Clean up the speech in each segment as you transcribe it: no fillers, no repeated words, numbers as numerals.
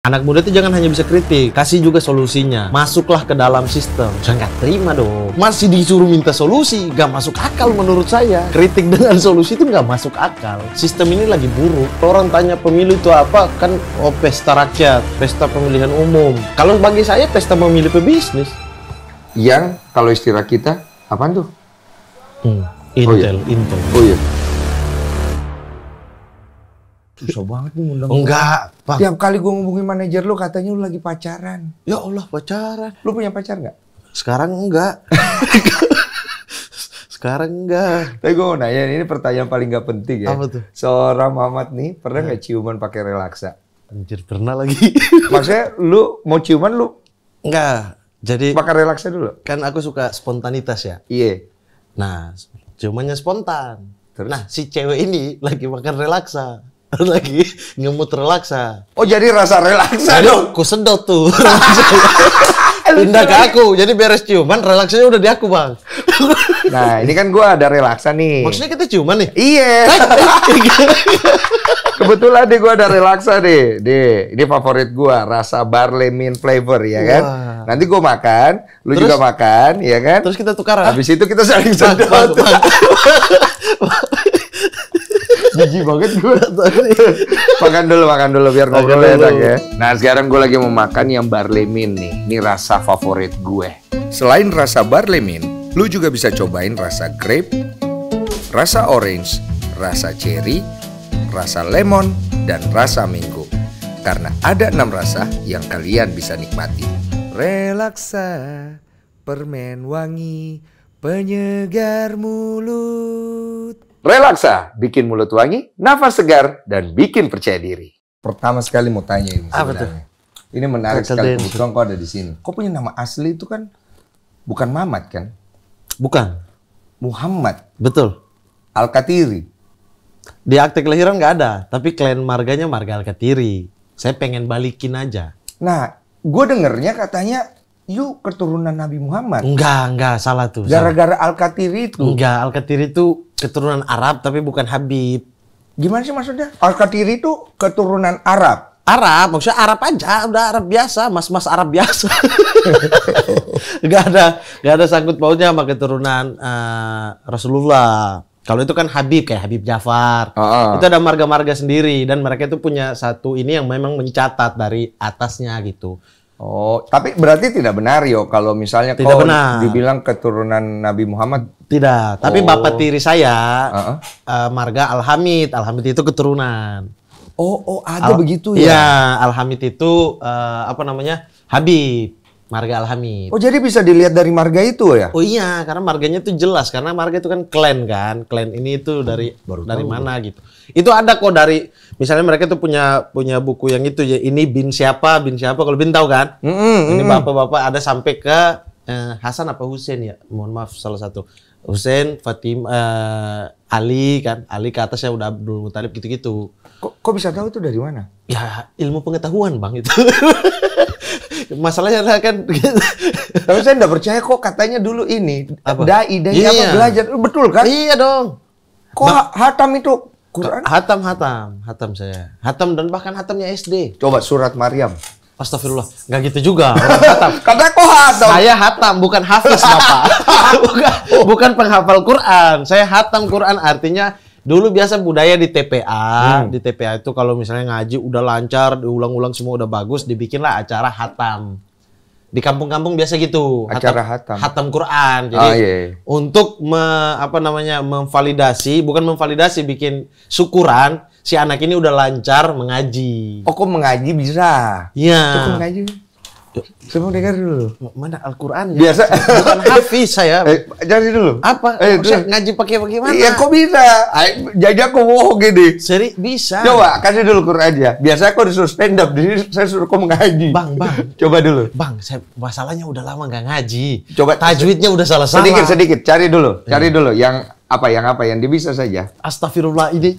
Anak muda itu jangan hanya bisa kritik, kasih juga solusinya. Masuklah ke dalam sistem. Saya nggak terima dong. Masih disuruh minta solusi, nggak masuk akal menurut saya. Kritik dengan solusi itu nggak masuk akal. Sistem ini lagi buruk. Orang tanya pemilu itu apa, kan pesta rakyat, pesta pemilihan umum. Kalau bagi saya pesta memilih pebisnis. Yang kalau istilah kita, apaan tuh? Intel. Oh iya. Susah banget nih undang. Enggak, Bang. Tiap kali gue ngomongin manajer lu katanya lu lagi pacaran. Ya Allah, pacaran. Lu punya pacar nggak? Sekarang enggak. Sekarang enggak. Tapi gue mau nanya, ini pertanyaan paling nggak penting ya. Apa tuh? Seorang Mamat nih, pernah nggak ciuman pakai relaksa? Anjir, pernah lagi. Maksudnya lu mau ciuman lu Enggak. Jadi pakai relaksa dulu? kan aku suka spontanitas ya. Iya. Nah, ciumannya spontan. Terus? Nah, si cewek ini lagi makan relaksa. Lagi ngemut relaksa. Oh jadi rasa relaksa dong? Aku sedot tuh. Pindah ke aku. Jadi beres ciuman, relaksanya udah di aku, Bang. Nah ini kan gua ada relaksa nih. Maksudnya kita ciuman nih? Iya. Kebetulan deh gua ada relaksa deh. Ini favorit gua, rasa barley mint flavor ya kan. Wah. Nanti gua makan, lu Terus? juga makan, ya kan. Terus kita tukaran. Habis itu kita saling sedot. Jijik banget gue. makan dulu biar ngobrol enak ya. Nah sekarang gue lagi mau makan yang barley mint nih. Ini rasa favorit gue. Selain rasa barley mint, lu juga bisa cobain rasa grape, rasa orange, rasa cherry, rasa lemon, dan rasa mango. Karena ada 6 rasa yang kalian bisa nikmati. Relaksa, permen wangi, penyegar mulut. Relaksa, bikin mulut wangi, nafas segar, dan bikin percaya diri. Pertama sekali mau tanya ini Apa sebenarnya. Ini menarik Axel sekali, Dennis. kebetulan kau ada di sini. Kau punya nama asli itu kan bukan Mamat kan? Bukan. Muhammad Betul. Al-Katiri. Di akte kelahiran nggak ada, tapi klaim marganya marga Al-Katiri. Saya pengen balikin aja. Nah, gue dengernya katanya yuk keturunan Nabi Muhammad. Enggak, salah tuh. Gara-gara Al-Katiri itu. Enggak, Al-Katiri itu keturunan Arab tapi bukan Habib. Gimana sih maksudnya? Al-Katiri itu keturunan Arab. Arab, maksudnya Arab aja, udah Arab biasa, mas-mas Arab biasa. Gak ada sangkut pautnya sama keturunan Rasulullah. Kalau itu kan Habib, kayak Habib Jafar. Itu ada marga-marga sendiri dan mereka itu punya satu ini yang memang mencatat dari atasnya gitu. Oh, tapi berarti tidak benar yo kalau misalnya Tidak kau benar. dibilang keturunan Nabi Muhammad. Tidak, tapi Oh. bapak tiri saya marga Al-Hamid. Al-Hamid itu keturunan. Oh, ada begitu ya? Iya, Al-Hamid itu apa namanya? Habib, marga Al-Hamid. Oh, jadi bisa dilihat dari marga itu ya? Oh iya, karena marganya itu jelas karena marga itu kan klan kan. Klan ini itu dari mana gitu. Itu ada kok dari misalnya mereka tuh punya buku yang itu ya. Ini bin siapa kalau bin tahu kan? Ini bapak-bapak ada sampai ke Hasan apa Husain ya? Mohon maaf salah satu. Husain, Fatimah, Ali kan. Ali ke atasnya udah Abdul Muthalib gitu-gitu. Kok bisa tahu itu dari mana? Ya, ilmu pengetahuan, Bang, itu. Masalahnya adalah kan Tapi saya nggak percaya kok katanya dulu ini Apa? dai apa Iya. belajar. Betul kan? Iya dong. Kok hatam itu Quran? Hatam saya. Hatam dan bahkan hatamnya SD. Coba surat Maryam. Astagfirullah, nggak gitu juga. Orang hatam. Kata kok hatam? Saya hatam, bukan hafiz, Bapak. bukan penghafal Quran. Saya hatam Quran artinya dulu biasa budaya di TPA. Di TPA itu kalau misalnya ngaji udah lancar, diulang-ulang semua udah bagus, dibikinlah acara hatam. Di kampung-kampung biasa gitu. Acara hatam. Hatam Quran. Jadi iya. untuk memvalidasi, bukan memvalidasi, bikin syukuran si anak ini udah lancar mengaji. Oh, kok mengaji bisa? Iya. Cukup mengaji. Coba dengar dulu. Mana Al-Quran ya? Biasa. Bukan hafiz saya. Cari dulu. Apa? Maksudnya ngaji pakai bagaimana? Iya, kok bisa? Jadi aku bohong gini. Seri bisa. Coba kasih dulu Quran aja. Biasa aku disuruh stand up, di sini saya suruh kau mengaji. Bang. Coba dulu. Bang, masalahnya udah lama nggak ngaji. Coba Tajwidnya udah salah-salah. Sedikit, cari dulu. Cari dulu yang dia bisa saja. Astagfirullah ini.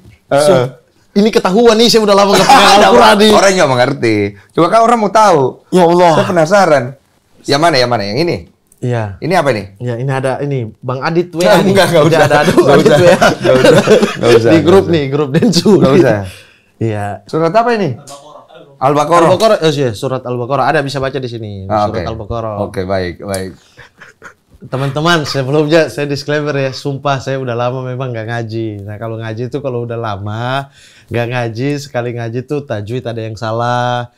Ini ketahuan nih, saya udah lama nggak pegang Al-Quran nih. Orang nggak mengerti. Coba kan orang mau tahu. Ya Allah. Saya penasaran. Yang mana? Yang ini? Iya. Ini apa nih? Ya, ini ada ini Bang Adit WA. Enggak usah. Ada Nggak Adit usah. WA. Nggak usah. Di grup nih, grup Densu. Nggak usah. Iya. Surat apa ini? Al-Baqarah. Al-Baqarah, surat Al-Baqarah ada, bisa baca di sini. Surat Al-Baqarah. Oke, baik. Teman-teman, sebelumnya saya disclaimer ya, sumpah saya udah lama memang nggak ngaji. Nah kalau ngaji itu kalau udah lama nggak ngaji, sekali ngaji tuh tajwid ada yang salah,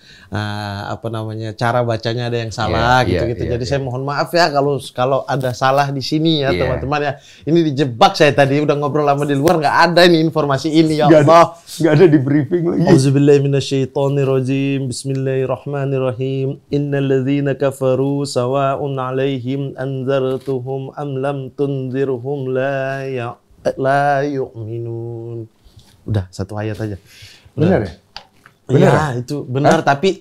cara bacanya ada yang salah, gitu-gitu. Jadi saya mohon maaf ya kalau ada salah di sini ya teman-teman ya. Ini dijebak saya tadi, udah ngobrol lama di luar, nggak ada ini informasi ini ya Allah. Nggak ada di briefing lagi. Auzubillahi minasyaitonirrajim. Bismillahirrahmanirrahim. Innal ladzina kafaru sawa'un 'alaihim anzartuhum am lam tunzirhum la yu'minun. Udah satu ayat aja. Benar ya? Iya, itu benar tapi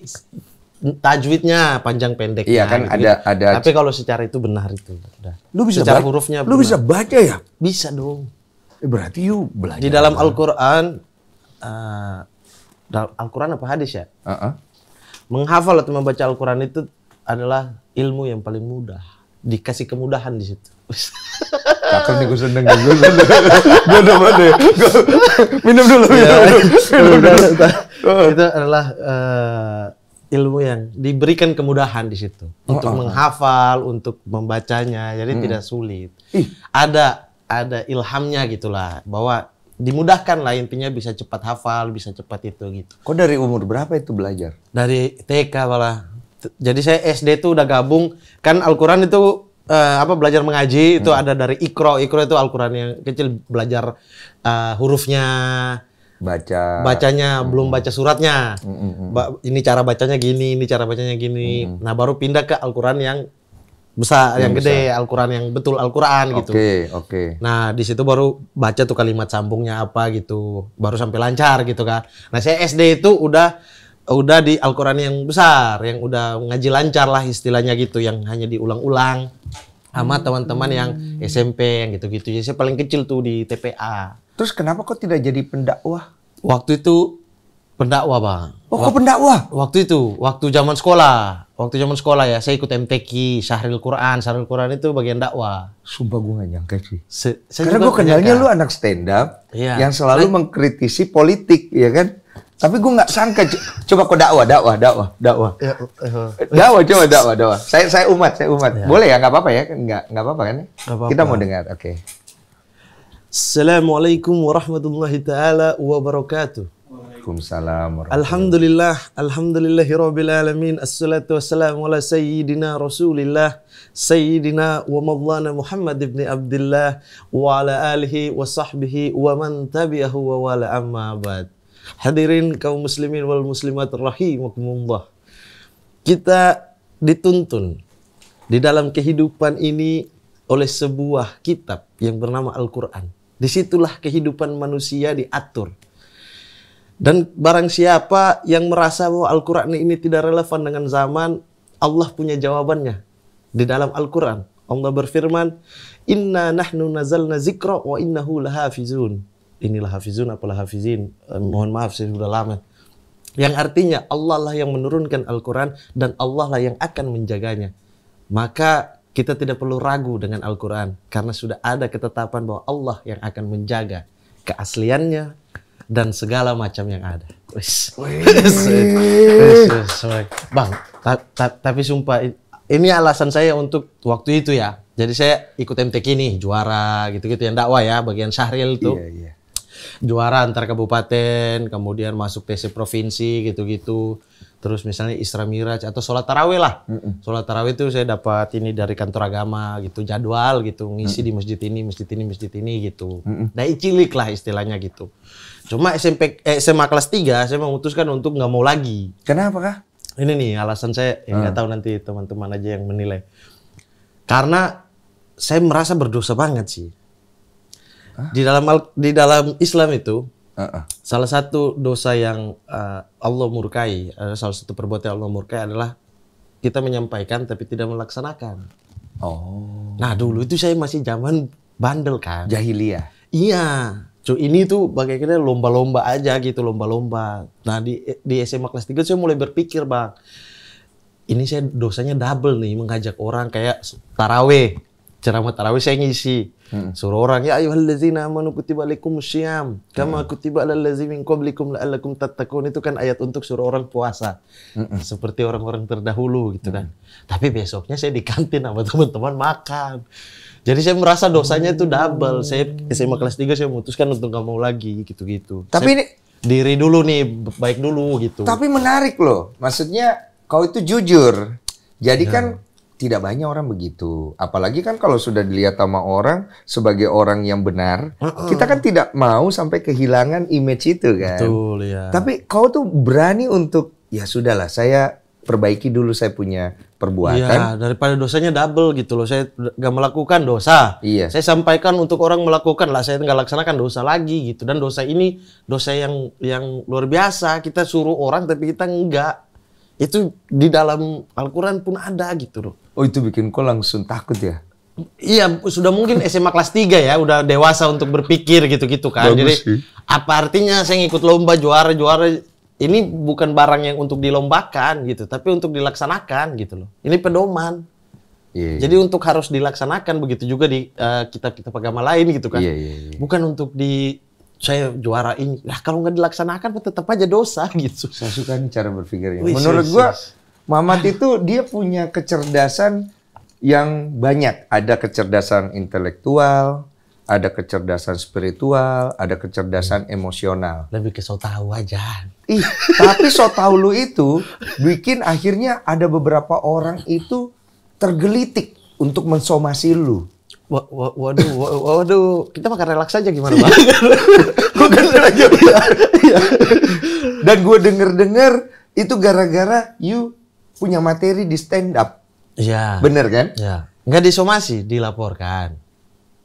tajwidnya panjang pendek. Iya kan gitu. ada. Tapi kalau secara itu benar itu. Udah. Lu bisa secara baca, hurufnya lu benar. bisa baca ya? Bisa dong. Berarti you belajar. Di dalam Al-Qur'an Al-Quran apa hadis ya? Menghafal atau membaca Al-Quran itu adalah ilmu yang paling mudah. Dikasih kemudahan di situ. Cakep nih, gue seneng. Gue udah mana ya? Minum dulu. Itu adalah ilmu yang diberikan kemudahan di situ. Untuk menghafal, untuk membacanya. Jadi tidak sulit. Ada ilhamnya gitulah. Bahwa dimudahkan lah, intinya bisa cepat hafal, bisa cepat itu gitu. Kok dari umur berapa itu belajar? Dari TK malah. Jadi saya SD tuh udah gabung, kan Al-Quran itu belajar mengaji itu ada dari Iqra. Iqra itu Al-Quran yang kecil, belajar hurufnya, bacanya, belum baca suratnya. Ini cara bacanya gini, ini cara bacanya gini. Nah baru pindah ke Al-Quran yang besar, yang gede, Al-Quran yang betul Al-Quran gitu. Oke. Nah di situ baru baca tuh kalimat sambungnya apa gitu, baru sampai lancar gitu kan. Nah saya SD itu udah di Al-Quran yang besar, yang udah ngaji lancar lah istilahnya gitu, yang hanya diulang-ulang sama teman-teman yang SMP yang gitu-gitu. Jadi saya paling kecil tuh di TPA. Terus kenapa kok tidak jadi pendakwah? Waktu itu pendakwah, Bang. Oh, kok pendakwah? Waktu zaman sekolah. Waktu zaman sekolah ya, saya ikut MTQ, Syahril Quran. Syahril Quran itu bagian dakwah. Sumpah gue gak nyangka sih. Karena gue kenalnya lu anak stand up yang selalu mengkritisi politik, ya kan? Tapi gue nggak sangka. Coba kok dakwah. Dakwah. Saya umat. Ya. Boleh ya? Nggak apa-apa ya? Nggak apa-apa kan? Kita mau dengar. Oke. Assalamualaikum warahmatullahi taala wabarakatuh. Waalaikumsalam. Alhamdulillahirabbil alamin. Assalatu wassalamu ala sayyidina Rasulillah sayyidina wa maulana Muhammad ibn Abdullah wa ala alihi wa sahbihi wa man tabi'ahu wa wala amma ba'd. Hadirin kaum muslimin wal muslimat rahimakumullah. Kita dituntun di dalam kehidupan ini oleh sebuah kitab yang bernama Al-Quran. Disitulah kehidupan manusia diatur. Dan barang siapa yang merasa bahwa Al-Quran ini tidak relevan dengan zaman, Allah punya jawabannya. Di dalam Al-Quran, Allah berfirman, Inna nahnu nazalna zikra wa innahu lahafizun. Inilah hafizun apalah hafizin. Mohon maaf, saya sudah lama. Yang artinya Allah lah yang menurunkan Al-Quran dan Allah lah yang akan menjaganya. Maka kita tidak perlu ragu dengan Al-Quran. Karena sudah ada ketetapan bahwa Allah yang akan menjaga keasliannya dan segala macam yang ada. Bang, tapi sumpah, ini alasan saya untuk waktu itu ya. Jadi saya ikut MTQ nih, juara gitu-gitu yang dakwah ya, bagian Syahril itu. Iya. Juara antar kabupaten, kemudian masuk TC provinsi gitu-gitu. Terus misalnya Isra Miraj atau sholat tarawih lah. Sholat tarawih itu saya dapat ini dari kantor agama gitu, jadwal gitu, ngisi di masjid ini gitu. Dari cilik lah istilahnya gitu. Cuma SMA kelas 3 saya memutuskan untuk nggak mau lagi. Kenapa kah? Ini nih alasan saya, nggak tahu nanti teman-teman aja yang menilai. Karena saya merasa berdosa banget sih. Di dalam Islam itu salah satu dosa yang Allah murkai, salah satu perbuatan Allah murkai adalah kita menyampaikan tapi tidak melaksanakan. Oh. Nah dulu itu saya masih zaman bandel kan. Jahiliyah. Iya. Ini tuh bagaimana lomba-lomba aja gitu, lomba-lomba. Nah di SMA kelas 3 saya mulai berpikir, Bang, ini saya dosanya double nih, mengajak orang kayak taraweh. ceramah tarawih saya ngisi. Suruh orang, ya ayyuhallazina amanu kutiba alaikumussyiyam kama kutiba alal ladzina min qablikum la'allakum tattaqun. Itu kan ayat untuk suruh orang puasa. Seperti orang-orang terdahulu gitu kan. Tapi besoknya saya di kantin sama teman-teman makan. Jadi saya merasa dosanya itu double. Saya SMA kelas 3 saya memutuskan untuk nggak mau lagi gitu-gitu. Tapi saya ini diri dulu nih, baik dulu gitu. tapi menarik loh. Maksudnya kau itu jujur. Jadi kan tidak banyak orang begitu. Apalagi kan kalau sudah dilihat sama orang sebagai orang yang benar, kita kan tidak mau sampai kehilangan image itu kan. Betul ya. Tapi kau tuh berani untuk, ya sudahlah, saya perbaiki dulu saya punya perbuatan. Iya, daripada dosanya double gitu loh. Saya nggak melakukan dosa. Iya. Saya sampaikan untuk orang melakukan lah. Saya nggak laksanakan dosa lagi gitu. Dan dosa ini dosa yang luar biasa. Kita suruh orang tapi kita enggak. Itu di dalam Al-Quran pun ada gitu loh. Oh, itu bikin kau langsung takut ya? Iya, sudah mungkin SMA kelas 3 ya, udah dewasa untuk berpikir gitu-gitu kan. Bagus Jadi sih. apa artinya saya ngikut lomba juara-juara? Ini bukan barang yang untuk dilombakan gitu, tapi untuk dilaksanakan gitu loh. Ini pedoman. Iya. Jadi untuk harus dilaksanakan, begitu juga di kitab-kitab agama lain gitu kan. Iya. Bukan untuk saya juara ini. Nah kalau nggak dilaksanakan tetap aja dosa gitu. Saya suka nih cara berpikirnya. Wih, Menurut sis. gua, Mamat itu dia punya kecerdasan yang banyak. Ada kecerdasan intelektual, ada kecerdasan spiritual, ada kecerdasan emosional. Lebih ke so tahu aja. Ih, tapi so tau lu itu bikin akhirnya ada beberapa orang itu tergelitik untuk mensomasi lu. Waduh, kita makan relaks aja gimana Bang? Gue kan aja. Dan gue denger itu gara-gara you punya materi di stand up. Iya. Bener kan? Ya. Nggak disomasi, dilaporkan.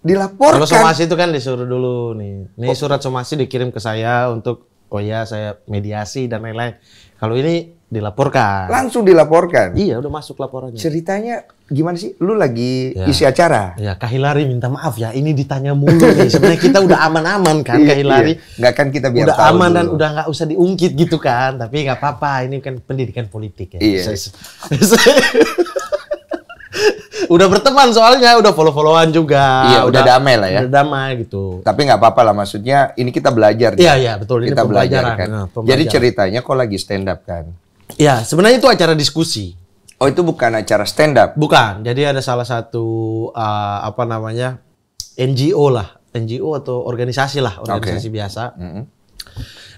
Dilaporkan. Kalau somasi itu kan disuruh dulu nih. Nih surat somasi dikirim ke saya untuk, oh ya saya mediasi dan lain-lain. Kalau ini dilaporkan. Langsung dilaporkan. Iya, udah masuk laporannya. Ceritanya gimana sih? Lu lagi Ya. isi acara? Ya, Kak Hilary minta maaf ya, ini ditanya mulu nih. Sebenarnya kita udah aman-aman kan, Kak Hilary. Nggak kan kita biar Udah tahu aman dulu. dan udah nggak usah diungkit gitu kan. Tapi nggak apa-apa, ini kan pendidikan politik ya. Iya. Udah berteman soalnya, udah follow-followan juga. Iya, udah damai lah ya. Udah damai gitu. Tapi nggak apa-apa lah, maksudnya ini kita belajar. nih. Iya, betul. Ini Kita belajar pembelajaran. kan. Nah, Jadi pembelajaran. ceritanya kok lagi stand up kan? Ya, sebenarnya itu acara diskusi. Oh, itu bukan acara stand up. Bukan. Jadi ada salah satu apa namanya? NGO lah. NGO atau organisasi lah, organisasi biasa.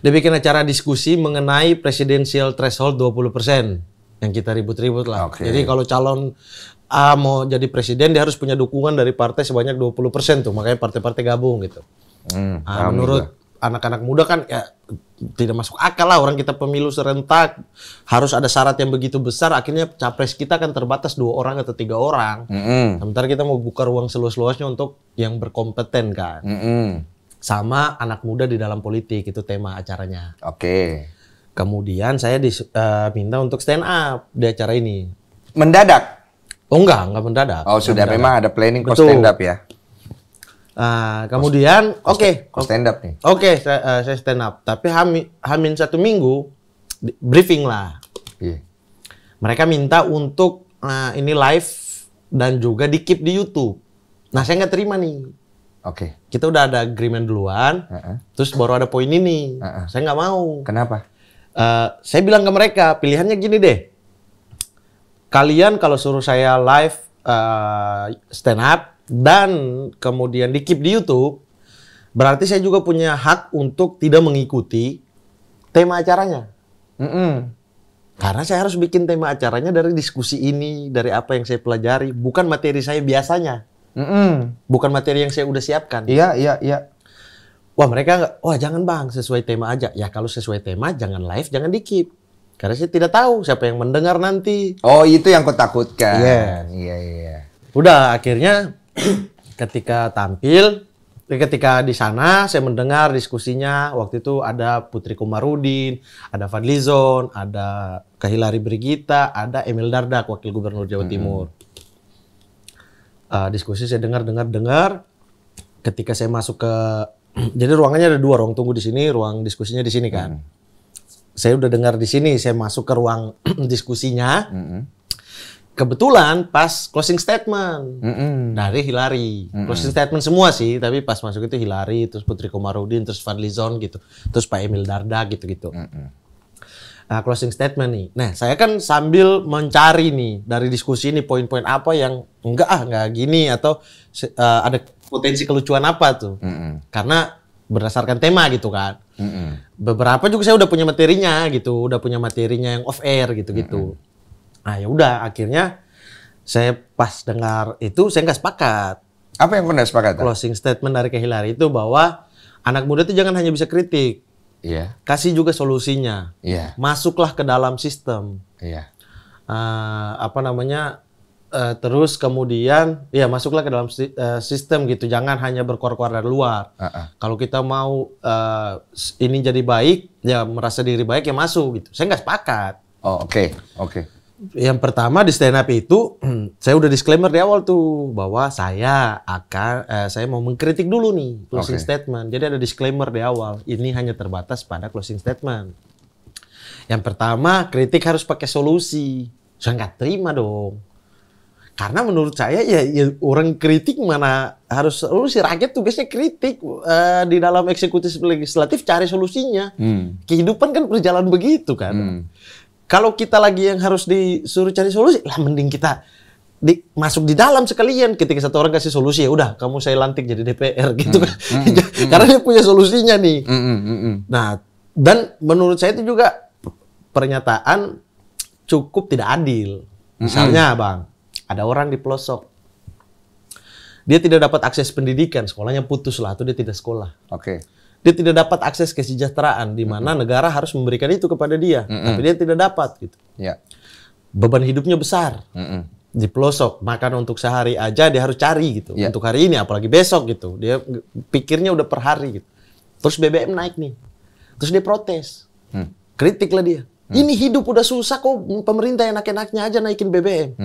Dia bikin acara diskusi mengenai presidensial threshold 20% yang kita ribut-ribut lah. Oke. Jadi kalau calon A mau jadi presiden dia harus punya dukungan dari partai sebanyak 20% tuh. Makanya partai-partai gabung gitu. Paham Menurut anak-anak muda kan ya tidak masuk akal lah, orang kita pemilu serentak harus ada syarat yang begitu besar, akhirnya capres kita kan terbatas 2 orang atau 3 orang. Sementara kita mau buka ruang seluas-luasnya untuk yang berkompeten kan. Sama anak muda di dalam politik, itu tema acaranya. Oke. Kemudian saya minta untuk stand up di acara ini. Mendadak. Oh enggak mendadak. Oh, sudah Nggak memang ada planning kok Betul. stand up ya. Kemudian oke. Kok stand up nih. Oke, saya stand up. Tapi hamin 1 minggu briefing lah. Iya. Mereka minta untuk ini live dan juga di keep di YouTube. Nah, saya nggak terima nih. Oke. Kita udah ada agreement duluan, terus baru ada poin ini. Saya nggak mau. Kenapa? Saya bilang ke mereka, pilihannya gini deh. Kalian kalau suruh saya live stand up dan kemudian di keep di YouTube, berarti saya juga punya hak untuk tidak mengikuti tema acaranya. Karena saya harus bikin tema acaranya dari diskusi ini, dari apa yang saya pelajari, bukan materi saya biasanya. Bukan materi yang saya udah siapkan. Iya. Wah, mereka nggak, wah jangan bang, sesuai tema aja. Ya kalau sesuai tema, jangan live, jangan di keep. Karena saya tidak tahu siapa yang mendengar nanti. Oh, itu yang kau takutkan. Yes. Iya. Udah, akhirnya ketika tampil, ketika di sana saya mendengar diskusinya. Waktu itu ada Putri Komarudin, ada Fadlizon, ada Kak Hilary Brigita, ada Emil Dardak, Wakil Gubernur Jawa Timur. Diskusi saya dengar. Ketika saya masuk ke, jadi ruangannya ada 2, ruang tunggu di sini, ruang diskusinya di sini kan. Saya udah dengar di sini, saya masuk ke ruang diskusinya. kebetulan pas closing statement dari Hillary. Closing statement semua sih, tapi pas masuk itu Hillary, terus Putri Komarudin, terus Fadlizon gitu. Terus Pak Emil Dardak gitu-gitu. Nah, closing statement nih. Nah, saya kan sambil mencari nih dari diskusi ini poin-poin apa yang enggak gini atau ada potensi kelucuan apa tuh. Karena berdasarkan tema gitu kan. Beberapa juga saya udah punya materinya gitu, yang off air gitu-gitu. Nah, ya udah akhirnya saya pas dengar itu saya nggak sepakat. Apa yang pernah sepakat? Closing statement dari Hillary itu bahwa anak muda itu jangan hanya bisa kritik. Iya. Kasih juga solusinya. Iya. Masuklah ke dalam sistem. Iya. Terus kemudian ya masuklah ke dalam sistem gitu. Jangan hanya berkuar-kuar dari luar. Kalau kita mau ini jadi baik, ya merasa diri baik ya masuk gitu. Saya nggak sepakat. Oh, oke. Yang pertama di stand up itu saya udah disclaimer di awal tuh bahwa saya mau mengkritik dulu nih closing statement. Jadi ada disclaimer di awal. Ini hanya terbatas pada closing statement. Yang pertama, kritik harus pakai solusi. Saya nggak terima dong. Karena menurut saya ya orang kritik mana harus solusi. Rakyat tugasnya kritik di dalam eksekutif legislatif cari solusinya. Kehidupan kan berjalan begitu kan. Kalau kita lagi yang harus disuruh cari solusi, lah mending kita masuk di dalam sekalian. Ketika satu orang kasih solusi, ya udah kamu saya lantik jadi DPR gitu kan. Karena dia punya solusinya nih. Nah, dan menurut saya itu juga pernyataan cukup tidak adil. Misalnya, Bang, ada orang di pelosok. Dia tidak dapat akses pendidikan, sekolahnya putus lah atau dia tidak sekolah. Dia tidak dapat akses kesejahteraan di mana negara harus memberikan itu kepada dia, tapi dia tidak dapat gitu. Beban hidupnya besar. Di pelosok, makan untuk sehari aja dia harus cari gitu. Untuk hari ini apalagi besok gitu. Dia pikirnya udah per hari gitu. Terus BBM naik nih. Terus dia protes. Kritiklah dia. Ini hidup udah susah kok pemerintah enak-enaknya aja naikin BBM.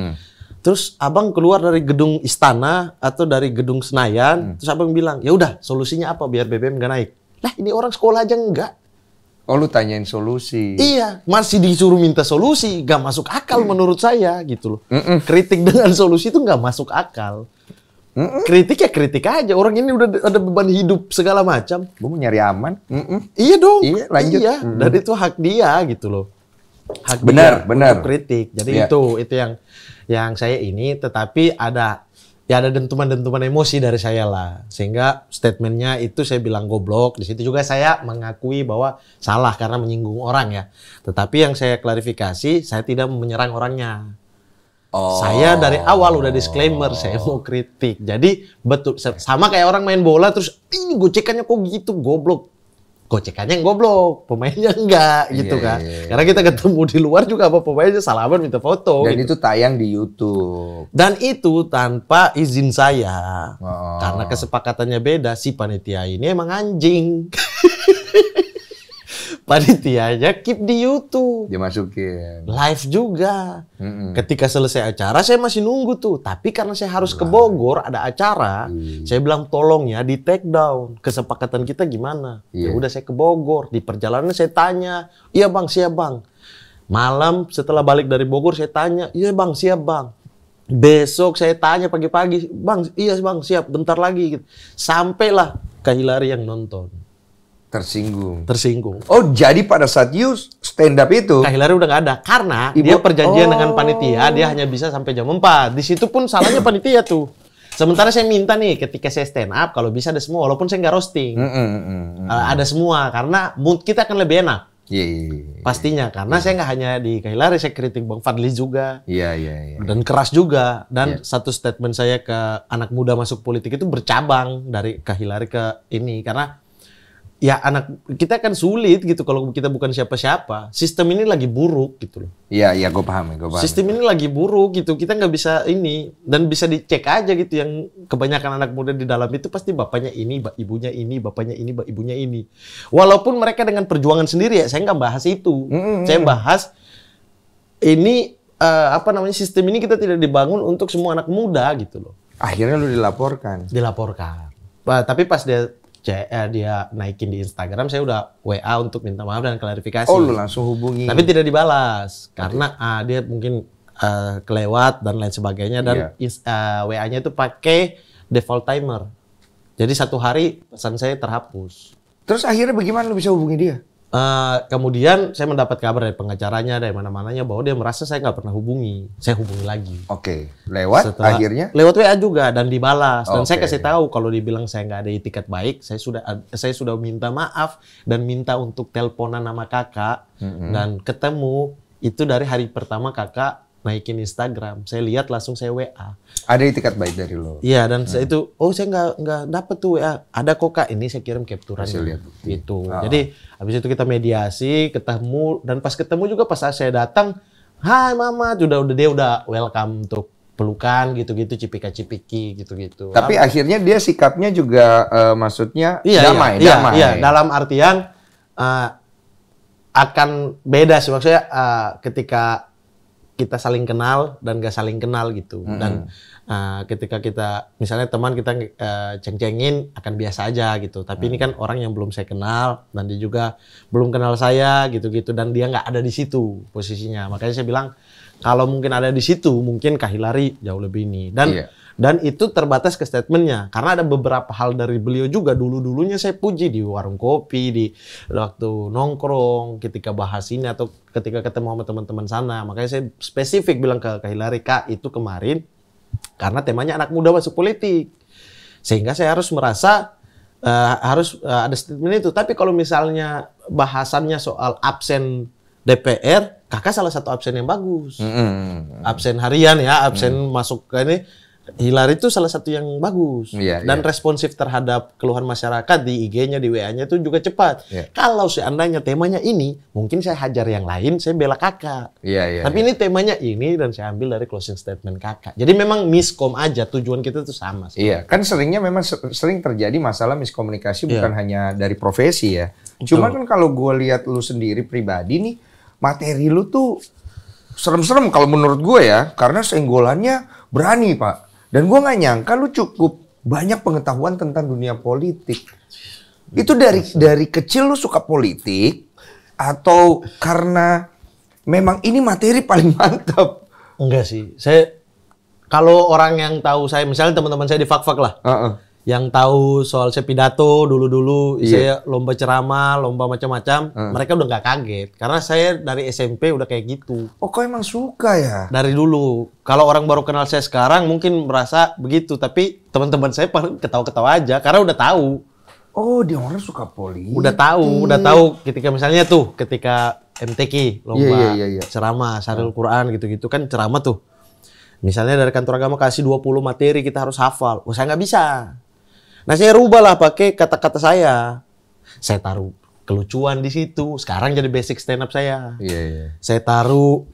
Terus abang keluar dari gedung Istana atau dari gedung Senayan, terus abang bilang, ya udah solusinya apa biar BBM nggak naik? Lah ini orang sekolah aja enggak. Oh lu tanyain solusi. Iya, masih disuruh minta solusi, nggak masuk akal menurut saya gitu loh. Kritik dengan solusi itu nggak masuk akal. Kritik ya kritik aja. Orang ini udah ada beban hidup segala macam. Gue mau nyari aman. Iya dong. Iya, lanjut. Iya, dan itu hak dia gitu loh. Hak benar. untuk kritik. Jadi itu yang saya ini, tetapi ada dentuman-dentuman emosi dari saya lah, sehingga statementnya itu saya bilang goblok. Di situ juga saya mengakui bahwa salah karena menyinggung orang ya. Tetapi yang saya klarifikasi, saya tidak menyerang orangnya. Saya dari awal udah disclaimer, saya mau kritik. Jadi betul sama kayak orang main bola terus ini gocekannya kok gitu, goblok. Gocekannya yang goblok, pemainnya enggak gitu kan. Karena kita ketemu di luar juga apa pemainnya salaman minta foto. Dan gitu. itu tayang di YouTube. Dan itu tanpa izin saya. Karena kesepakatannya beda, si panitia ini emang anjing. Panitianya keep di YouTube. Dimasukin. Live juga. Ketika selesai acara saya masih nunggu tuh. Tapi karena saya harus ke Bogor ada acara, saya bilang tolong ya di take down. Kesepakatan kita gimana? Ya udah saya ke Bogor. Di perjalanan saya tanya, iya bang siap bang. Malam setelah balik dari Bogor saya tanya, iya bang siap bang. Besok saya tanya pagi-pagi, bang iya bang siap. Bentar lagi. Gitu. Sampailah ke Hillary yang nonton. Tersinggung. Oh, jadi pada saat you stand up itu Kak Hillary udah nggak ada karena dia perjanjian dengan panitia, dia hanya bisa sampai jam 4. Di situ pun salahnya panitia tuh. Sementara saya minta nih ketika saya stand up kalau bisa ada semua walaupun saya nggak roasting. Ada semua karena mood kita akan lebih enak. Pastinya karena saya nggak hanya di Kak Hillary, saya kritik Bang Fadli juga. Dan keras juga. Dan satu statement saya ke anak muda masuk politik itu bercabang dari Kak Hillary ke ini karena ya anak kita kan sulit gitu kalau kita bukan siapa-siapa. Sistem ini lagi buruk gitu loh. Iya, gue paham. Sistem ini lagi buruk gitu. Kita nggak bisa ini dan bisa dicek aja gitu yang kebanyakan anak muda di dalam itu pasti bapaknya ini, ibunya ini, bapaknya ini, ibunya ini. Walaupun mereka dengan perjuangan sendiri ya, saya nggak bahas itu. Saya bahas ini sistem ini kita tidak dibangun untuk semua anak muda gitu loh. Akhirnya lu dilaporkan. Tapi pas dia naikin di Instagram, saya udah WA untuk minta maaf dan klarifikasi. Oh, lu langsung hubungi. Tapi tidak dibalas karena dia mungkin kelewat dan lain sebagainya, dan WA-nya itu pakai default timer. Jadi 1 hari pesan saya terhapus. Terus akhirnya bagaimana lu bisa hubungi dia? Kemudian saya mendapat kabar dari pengacaranya, dari mana-mananya, bahwa dia merasa saya nggak pernah hubungi. Saya hubungi lagi. Oke. Lewat akhirnya? Lewat WA juga dan dibalas. Dan saya kasih tahu kalau dibilang saya nggak ada itikat baik, saya sudah minta maaf dan minta untuk teleponan nama kakak dan ketemu itu dari hari pertama kakak naikin Instagram. Saya lihat langsung saya WA. Ada itikat baik dari lo? Iya, dan saya itu, saya nggak dapet tuh WA. Ada kok kak, ini saya kirim capturannya. Gitu. Jadi habis itu kita mediasi, ketemu, dan pas ketemu juga pas saya datang, hai mama, dia udah welcome untuk pelukan gitu-gitu, cipika-cipiki gitu-gitu. Tapi akhirnya dia sikapnya juga maksudnya damai. Iya, dalam artian akan beda sih, maksudnya ketika kita saling kenal dan gak saling kenal gitu. Dan ketika kita, misalnya teman kita ceng-cengin akan biasa aja gitu. Tapi ini kan orang yang belum saya kenal dan dia juga belum kenal saya gitu-gitu. Dan dia nggak ada di situ posisinya. Makanya saya bilang kalau mungkin ada di situ mungkin Kak Hillary jauh lebih ini. Dan itu terbatas ke statementnya. Karena ada beberapa hal dari beliau juga. Dulu-dulunya saya puji di warung kopi, di waktu nongkrong, ketika bahas ini, atau ketika ketemu sama teman-teman sana. Makanya saya spesifik bilang ke Kak Hillary, Kak, itu kemarin karena temanya anak muda masuk politik. Sehingga saya harus merasa harus ada statement itu. Tapi kalau misalnya bahasannya soal absen DPR, kakak salah satu absen yang bagus. Absen harian ya, absen masuk ke ini. Hillary itu salah satu yang bagus dan responsif terhadap keluhan masyarakat di IG-nya, di WA-nya itu juga cepat. Kalau seandainya temanya ini, mungkin saya hajar yang lain, saya bela kakak. Tapi ini temanya ini dan saya ambil dari closing statement kakak. Jadi memang miskom aja, tujuan kita itu sama. Iya, kan seringnya memang sering terjadi masalah miskomunikasi bukan hanya dari profesi ya. Cuma kan kalau gue lihat lu sendiri pribadi nih, materi lu tuh serem-serem kalau menurut gue ya, karena senggolannya berani Pak. Dan gue nggak nyangka lu cukup banyak pengetahuan tentang dunia politik. Itu dari kecil lu suka politik atau karena memang ini materi paling mantap? Enggak sih. Saya kalau orang yang tahu saya, misalnya teman-teman saya di Fak-Fak lah. Yang tahu soal saya pidato dulu-dulu, saya lomba ceramah, lomba macam-macam, mereka udah nggak kaget. Karena saya dari SMP udah kayak gitu. Oh, kok emang suka ya? Dari dulu. Kalau orang baru kenal saya sekarang mungkin merasa begitu. Tapi teman-teman saya paling ketawa-ketawa aja, karena udah tahu. Oh, dia orang suka politik. Udah tahu. Ketika misalnya ketika MTQ, lomba ceramah, Syaril Quran gitu-gitu kan ceramah tuh. Misalnya dari kantor agama kasih 20 materi kita harus hafal. Saya nggak bisa. Nah, saya rubahlah pakai kata-kata saya. Saya taruh kelucuan di situ. Sekarang jadi basic stand up saya. Saya taruh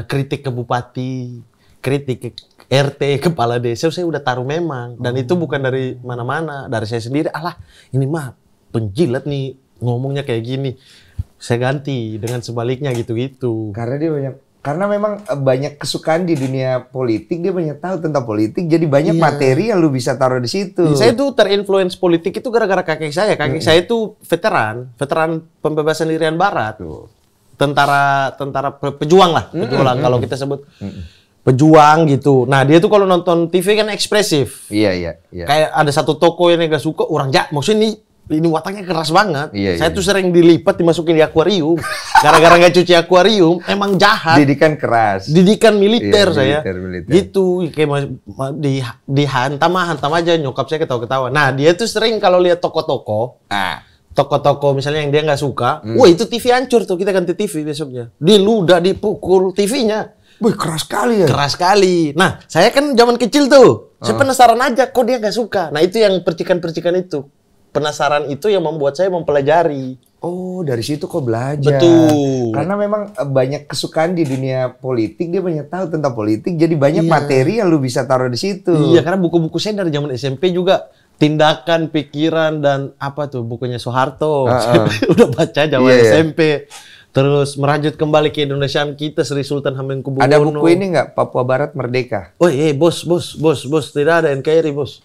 kritik ke bupati, kritik ke RT, kepala desa. Saya udah taruh memang. Dan itu bukan dari mana-mana, dari saya sendiri. Alah, ini mah penjilat nih ngomongnya kayak gini. Saya ganti dengan sebaliknya gitu-gitu. Karena memang banyak kesukaan di dunia politik, dia banyak tahu tentang politik, jadi banyak materi yang lu bisa taruh di situ. Saya tuh terinfluence politik itu gara-gara kakek saya. Kakek saya itu veteran pembebasan Irian Barat. Tentara pejuang lah, kalau kita sebut. Pejuang gitu. Nah, dia tuh kalau nonton TV kan ekspresif. Iya. Kayak ada satu toko yang gak suka, orang maksudnya ini wataknya keras banget. Saya tuh sering dilipat dimasukin di akuarium. Gara-gara nggak cuci akuarium, emang jahat. Didikan keras. Didikan militer saya. Militer. Gitu, kayak dihantam aja, nyokap saya ketawa-ketawa. Nah, dia tuh sering kalau lihat toko-toko, toko-toko misalnya yang dia nggak suka, wah itu TV hancur tuh, kita ganti TV besoknya. Diludah, dipukul TV-nya. Wih, keras sekali ya? Keras sekali. Nah, saya kan zaman kecil tuh, saya penasaran aja kok dia nggak suka. Nah, itu yang percikan-percikan itu. Penasaran itu yang membuat saya mempelajari. Oh, dari situ kok belajar. Betul. Karena memang banyak kesukaan di dunia politik, dia banyak tahu tentang politik, jadi banyak materi yang lu bisa taruh di situ. Iya, karena buku-buku saya dari zaman SMP juga tindakan, pikiran, dan apa tuh bukunya Soeharto. Udah baca zaman SMP. Terus merajut kembali ke Indonesiaan kita, Sri Sultan Hamengkubuwono. Ada buku ini nggak, Papua Barat Merdeka? Oh iya, bos. Tidak ada NKRI, bos.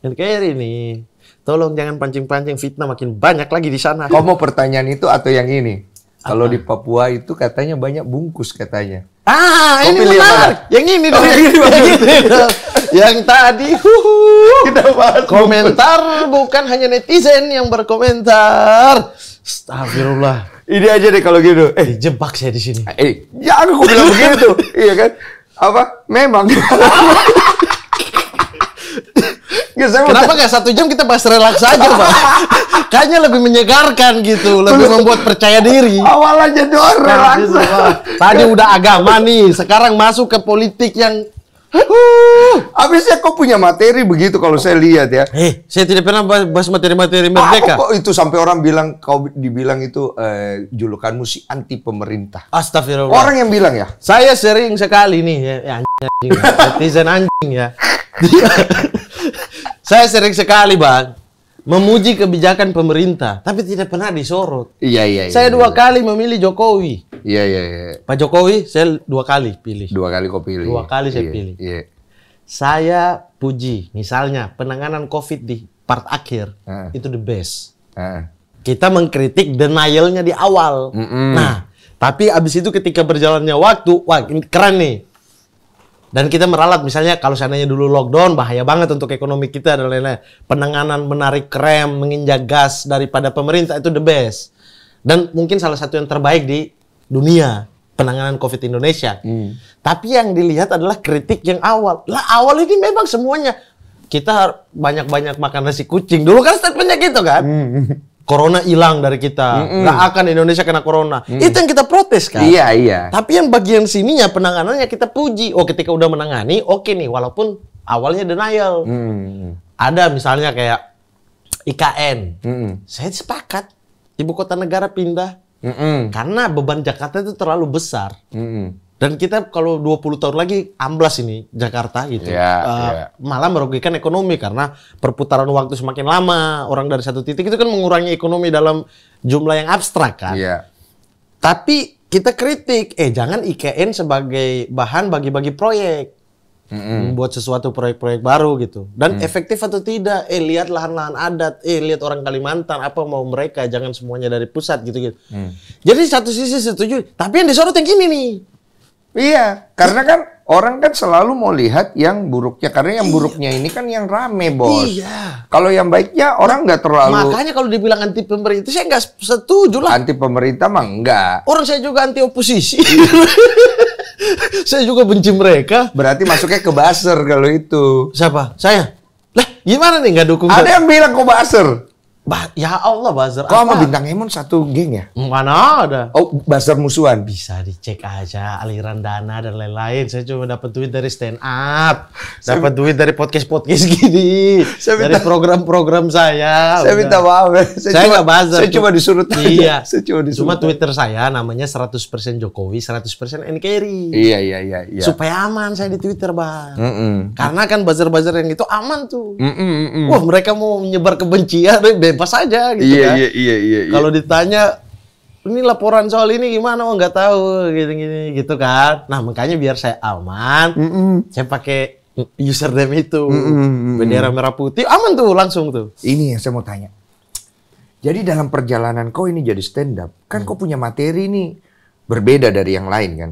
NKRI nih. Tolong jangan pancing-pancing, fitnah makin banyak lagi di sana. Kau mau pertanyaan itu atau yang ini? Kalau di Papua itu katanya banyak bungkus katanya. Ah, Kau ini pilih menarik. Yang ini dong. yang ini Yang ini dong. Yang tadi Kita bahas komentar bukan hanya netizen yang berkomentar. Astagfirullah. Ini aja deh kalau gitu. Dijebak saya di sini. Jangan aku bilang begitu. Iya kan? Apa? Memang. Kenapa nggak 1 jam kita bahas relaks aja, Pak? Kayaknya lebih menyegarkan gitu, lebih membuat percaya diri. Awalnya doang relaks. Tadi udah agama nih, sekarang masuk ke politik yang Habisnya kau punya materi begitu kalau saya lihat ya. Saya tidak pernah bahas materi-materi merdeka. Kok itu sampai orang bilang, kau dibilang itu julukanmu si anti pemerintah. Astagfirullah. Orang yang bilang ya. Saya sering sekali nih ya anjing, netizen anjing ya. Saya sering sekali, Bang, memuji kebijakan pemerintah, tapi tidak pernah disorot. Iya. Saya 2 kali memilih Jokowi. Iya. Pak Jokowi, saya 2 kali pilih. 2 kali kau pilih. 2 kali saya pilih. Iya. Saya puji, misalnya penanganan COVID di part akhir, itu the best. Kita mengkritik denial-nya di awal. Nah, tapi abis itu ketika berjalannya waktu, wah ini keren nih. Dan kita meralat, misalnya kalau seandainya dulu lockdown, bahaya banget untuk ekonomi kita dan lain-lain. Penanganan menarik rem, menginjak gas daripada pemerintah itu the best. Dan mungkin salah satu yang terbaik di dunia, penanganan COVID Indonesia. Tapi yang dilihat adalah kritik yang awal. Lah awal ini memang semuanya. Kita banyak-banyak makan nasi kucing. Dulu kan statementnya gitu kan. Corona hilang dari kita. Nggak akan Indonesia kena corona. Itu yang kita protes kan. Iya. Tapi yang bagian sininya penanganannya kita puji. Oh ketika udah menangani, oke nih. Walaupun awalnya denial. Ada misalnya kayak IKN. Saya sepakat. Ibu kota negara pindah. Karena beban Jakarta itu terlalu besar. Dan kita kalau 20 tahun lagi amblas ini Jakarta gitu. Malah merugikan ekonomi karena perputaran waktu semakin lama. Orang dari satu titik itu kan mengurangi ekonomi dalam jumlah yang abstrak kan. Tapi kita kritik, jangan IKN sebagai bahan bagi-bagi proyek. Membuat sesuatu proyek-proyek baru gitu. Dan efektif atau tidak, lihat lahan-lahan adat, lihat orang Kalimantan, apa mau mereka, jangan semuanya dari pusat gitu-gitu. Jadi satu sisi setuju, tapi yang disorot yang gini nih. Iya, karena kan orang kan selalu mau lihat yang buruknya. Karena yang buruknya ini kan yang rame, Bos. Iya. Kalau yang baiknya orang nggak terlalu... Makanya kalau dibilang anti pemerintah, saya nggak setuju lah. Anti pemerintah mah enggak. Orang saya juga anti oposisi. Saya juga benci mereka. Berarti masuknya ke buzzer kalau itu. Siapa? Saya? Lah, gimana nih nggak dukung? Ada yang bilang kok buzzer. Ya Allah, buzzer kok sama Bintang Emon satu geng ya? Mana ada? Oh, buzzer musuhan. Bisa dicek aja aliran dana dan lain-lain. Saya cuma dapat duit dari stand up, dapat duit dari podcast-podcast gini, dari program-program saya. Saya minta maaf ya. Saya nggak buzzer. Saya cuma disuruh tanya. Iya. Saya cuma Twitter saya namanya 100% Jokowi, 100% NKRI. Iya. Supaya aman saya di Twitter, Bang. Karena kan buzzer-buzzer yang itu aman tuh. Wah, mereka mau menyebar kebencian, bebas aja gitu kan. Iya. Kalau ditanya, ini laporan soal ini gimana? Oh nggak tahu, gini gitu kan. Nah makanya biar saya aman, saya pakai username itu, bendera merah putih, aman tuh langsung tuh. Ini yang saya mau tanya. Jadi dalam perjalanan kau ini jadi stand up, kan kau punya materi nih berbeda dari yang lain kan.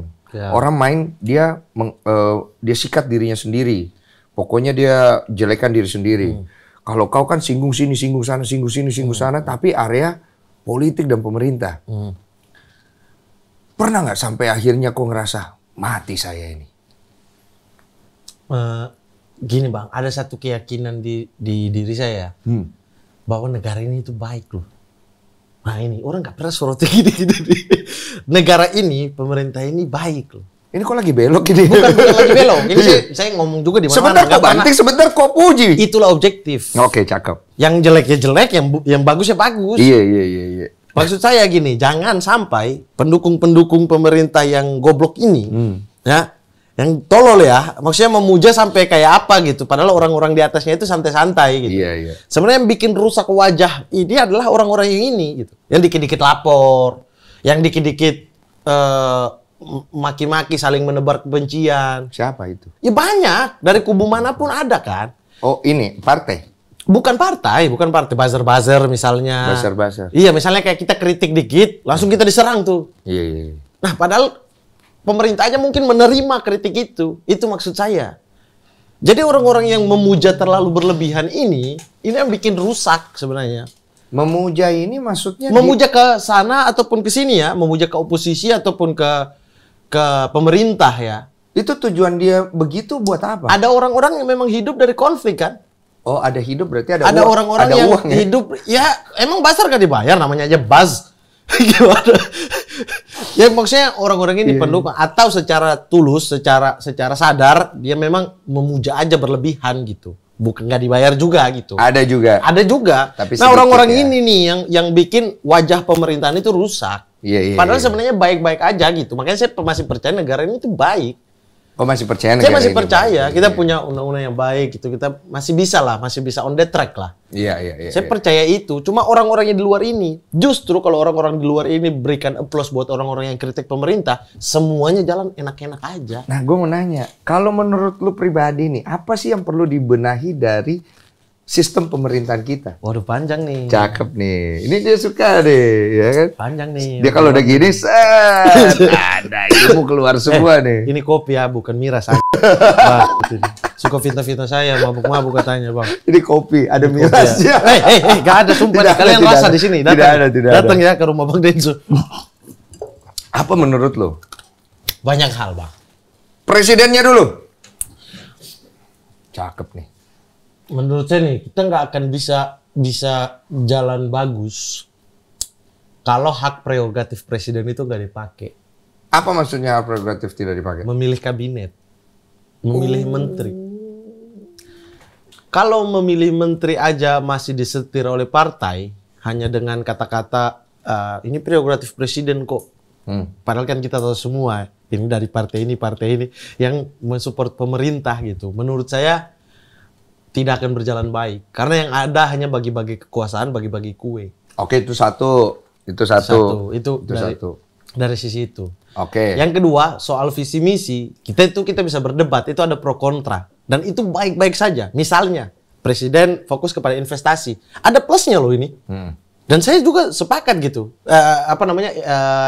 Orang main dia sikat dirinya sendiri, pokoknya dia jelekan diri sendiri. Kalau kau kan singgung sini, singgung sana, singgung sini, singgung sana, tapi area politik dan pemerintah. Pernah nggak sampai akhirnya kau ngerasa mati saya ini? Gini Bang, ada satu keyakinan di diri saya bahwa negara ini itu baik loh. Nah ini orang nggak pernah sorot gini. Negara ini, pemerintah ini baik loh. Ini kok lagi belok gini? Bukan lagi belok. Ini saya ngomong juga di mana-mana. Sebentar kok banting, sebentar kok puji. Itulah objektif. Oke, cakep. Yang jelek ya jelek, yang bagus ya bagus. Iya. Maksud saya gini, jangan sampai pendukung-pendukung pemerintah yang goblok ini, ya, yang tolol ya, maksudnya memuja sampai kayak apa gitu. Padahal orang-orang di atasnya itu santai-santai gitu. Iya. Sebenarnya yang bikin rusak wajah ini adalah orang-orang yang ini gitu. Yang dikit-dikit lapor, yang dikit-dikit maki-maki, saling menebar kebencian. Siapa itu? Ya banyak, dari kubu manapun ada kan. Oh ini partai? Bukan partai, buzzer-buzzer misalnya. Buzzer-buzzer. Iya, misalnya kayak kita kritik dikit, langsung kita diserang tuh. Iya. Nah, padahal pemerintah aja mungkin menerima kritik itu. Itu maksud saya. Jadi orang-orang yang memuja terlalu berlebihan ini yang bikin rusak sebenarnya. Memuja ini maksudnya memuja ke sana ataupun ke sini ya, memuja ke oposisi ataupun ke pemerintah ya. Itu tujuan dia begitu buat apa? Ada orang-orang yang memang hidup dari konflik kan? Oh, ada hidup berarti ada Ada uang. orang-orang Ada yang uang, ya? hidup ya emang buzzer kan dibayar, namanya aja buzz. Gimana? Ya maksudnya orang-orang ini pendukung atau secara tulus, secara sadar dia memang memuja aja berlebihan gitu. Bukan nggak dibayar juga gitu. Ada juga. Ada juga. Tapi nah orang-orang ya. ini nih yang bikin wajah pemerintahan itu rusak. Iya. Padahal sebenarnya baik-baik aja gitu. Makanya saya masih percaya negara ini tuh baik. Oh, masih percaya Saya negara masih ini percaya baik. kita punya undang-undang yang baik gitu. Kita masih bisa on the track lah. Iya. Saya percaya itu. Cuma orang-orang yang di luar ini, justru kalau orang-orang di luar ini berikan applause buat orang-orang yang kritik pemerintah, semuanya jalan enak-enak aja. Nah, gue mau nanya, kalau menurut lu pribadi nih, apa sih yang perlu dibenahi dari sistem pemerintahan kita? Waduh, panjang nih. Cakep nih. Ini dia suka deh, ya kan? Panjang nih. Dia kalau udah gini, ada ilmu keluar semua nih. Ini kopi ya, bukan miras. Bang, itu. Suka fitnah-fitnah saya, mabuk-mabuk katanya, Bang. Ini kopi, ada mirasnya. Gak ada sumpah. Tidak Kalian ada, rasa tidak di sini. ada. Datang ya ke rumah Bang Denso. Apa menurut lo? Banyak hal, Bang. Presidennya dulu. Cakep nih. Menurut saya nih, kita nggak akan bisa jalan bagus kalau hak prerogatif presiden itu nggak dipakai. Apa maksudnya hak prerogatif tidak dipakai? Memilih kabinet, memilih menteri. Kalau memilih menteri aja masih disetir oleh partai, hanya dengan kata-kata ini prerogatif presiden kok. Padahal kan kita tahu semua, ini dari partai ini yang mensupport pemerintah gitu. Menurut saya tidak akan berjalan baik. Karena yang ada hanya bagi-bagi kekuasaan, bagi-bagi kue. Oke, itu satu. Itu dari sisi itu. Oke. Yang kedua, soal visi misi, kita bisa berdebat, itu ada pro kontra. Dan itu baik-baik saja. Misalnya, presiden fokus kepada investasi. Ada plusnya loh ini. Dan saya juga sepakat gitu.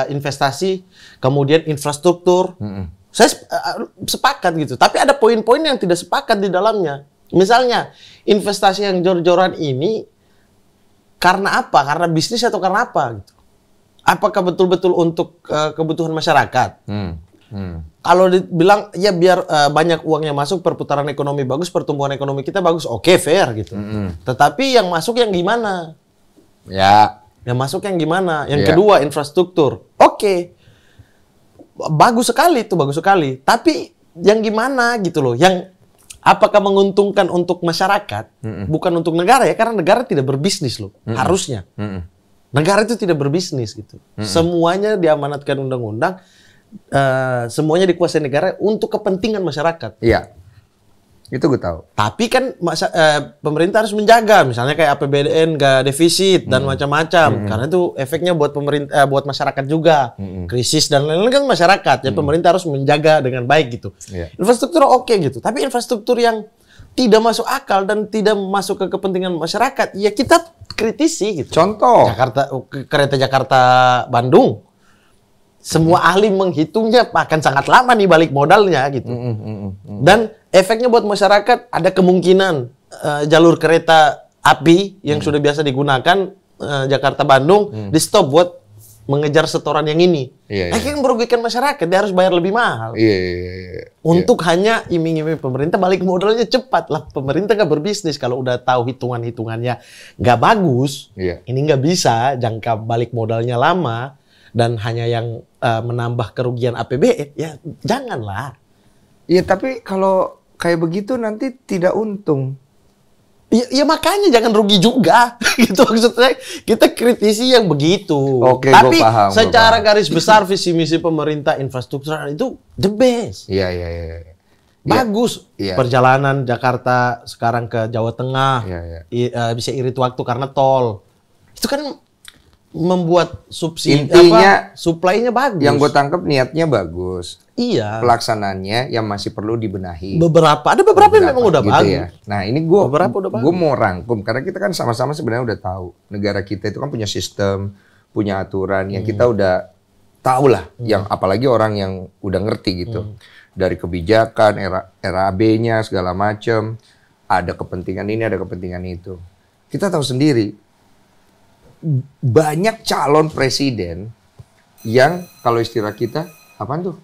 Investasi, kemudian infrastruktur. Saya sepakat gitu. Tapi ada poin-poin yang tidak sepakat di dalamnya. Misalnya, investasi yang jor-joran ini karena apa? Karena bisnis atau karena apa? Gitu. Apakah betul-betul untuk kebutuhan masyarakat? Kalau dibilang, ya biar banyak uangnya masuk, perputaran ekonomi bagus, pertumbuhan ekonomi kita bagus, oke, fair gitu. Tetapi yang masuk yang gimana? Ya. Yang masuk yang gimana? Yang kedua, infrastruktur. Oke. Bagus sekali. Tapi yang gimana gitu loh? Yang apakah menguntungkan untuk masyarakat, bukan untuk negara ya? Karena negara tidak berbisnis loh, harusnya. Negara itu tidak berbisnis gitu. Semuanya diamanatkan undang-undang, semuanya dikuasai negara untuk kepentingan masyarakat. Iya, itu gue tahu. Tapi kan pemerintah harus menjaga, misalnya kayak APBN nggak defisit dan macam-macam, karena itu efeknya buat pemerintah, buat masyarakat juga, krisis dan lain-lain kan masyarakat. Ya pemerintah harus menjaga dengan baik gitu. Infrastruktur oke gitu, tapi infrastruktur yang tidak masuk akal dan tidak masuk ke kepentingan masyarakat, ya kita kritisi gitu. Contoh. Kereta Jakarta Bandung. Semua ahli menghitungnya akan sangat lama nih balik modalnya gitu. Dan efeknya buat masyarakat ada kemungkinan jalur kereta api yang sudah biasa digunakan Jakarta Bandung di stop buat mengejar setoran yang ini. Akhirnya merugikan masyarakat, dia harus bayar lebih mahal. Untuk hanya iming-iming pemerintah balik modalnya cepat lah. Pemerintah nggak berbisnis kalau udah tahu hitungan-hitungannya nggak bagus. Ini nggak bisa jangka balik modalnya lama dan hanya yang menambah kerugian APBN, ya janganlah. Iya, tapi kalau kayak begitu nanti tidak untung. Ya makanya jangan rugi juga, gitu maksudnya. Kita kritisi yang begitu. Oke, tapi gua paham, secara garis besar visi misi pemerintah infrastruktur itu the best. Iya. Bagus. Perjalanan Jakarta sekarang ke Jawa Tengah bisa irit waktu karena tol. Itu kan membuat subsidi Intinya, supply-nya bagus. Yang gue tangkap niatnya bagus. Iya. Pelaksanaannya yang masih perlu dibenahi. Ada beberapa yang memang udah gitu bagus. Ya. Nah ini gue mau rangkum karena kita kan sama-sama sebenarnya udah tahu negara kita itu kan punya sistem, punya aturan yang kita udah tahu lah. Yang apalagi orang yang udah ngerti gitu dari kebijakan, RAB-nya segala macem, ada kepentingan ini, ada kepentingan itu. Kita tahu sendiri banyak calon presiden yang kalau istilah kita apaan tuh?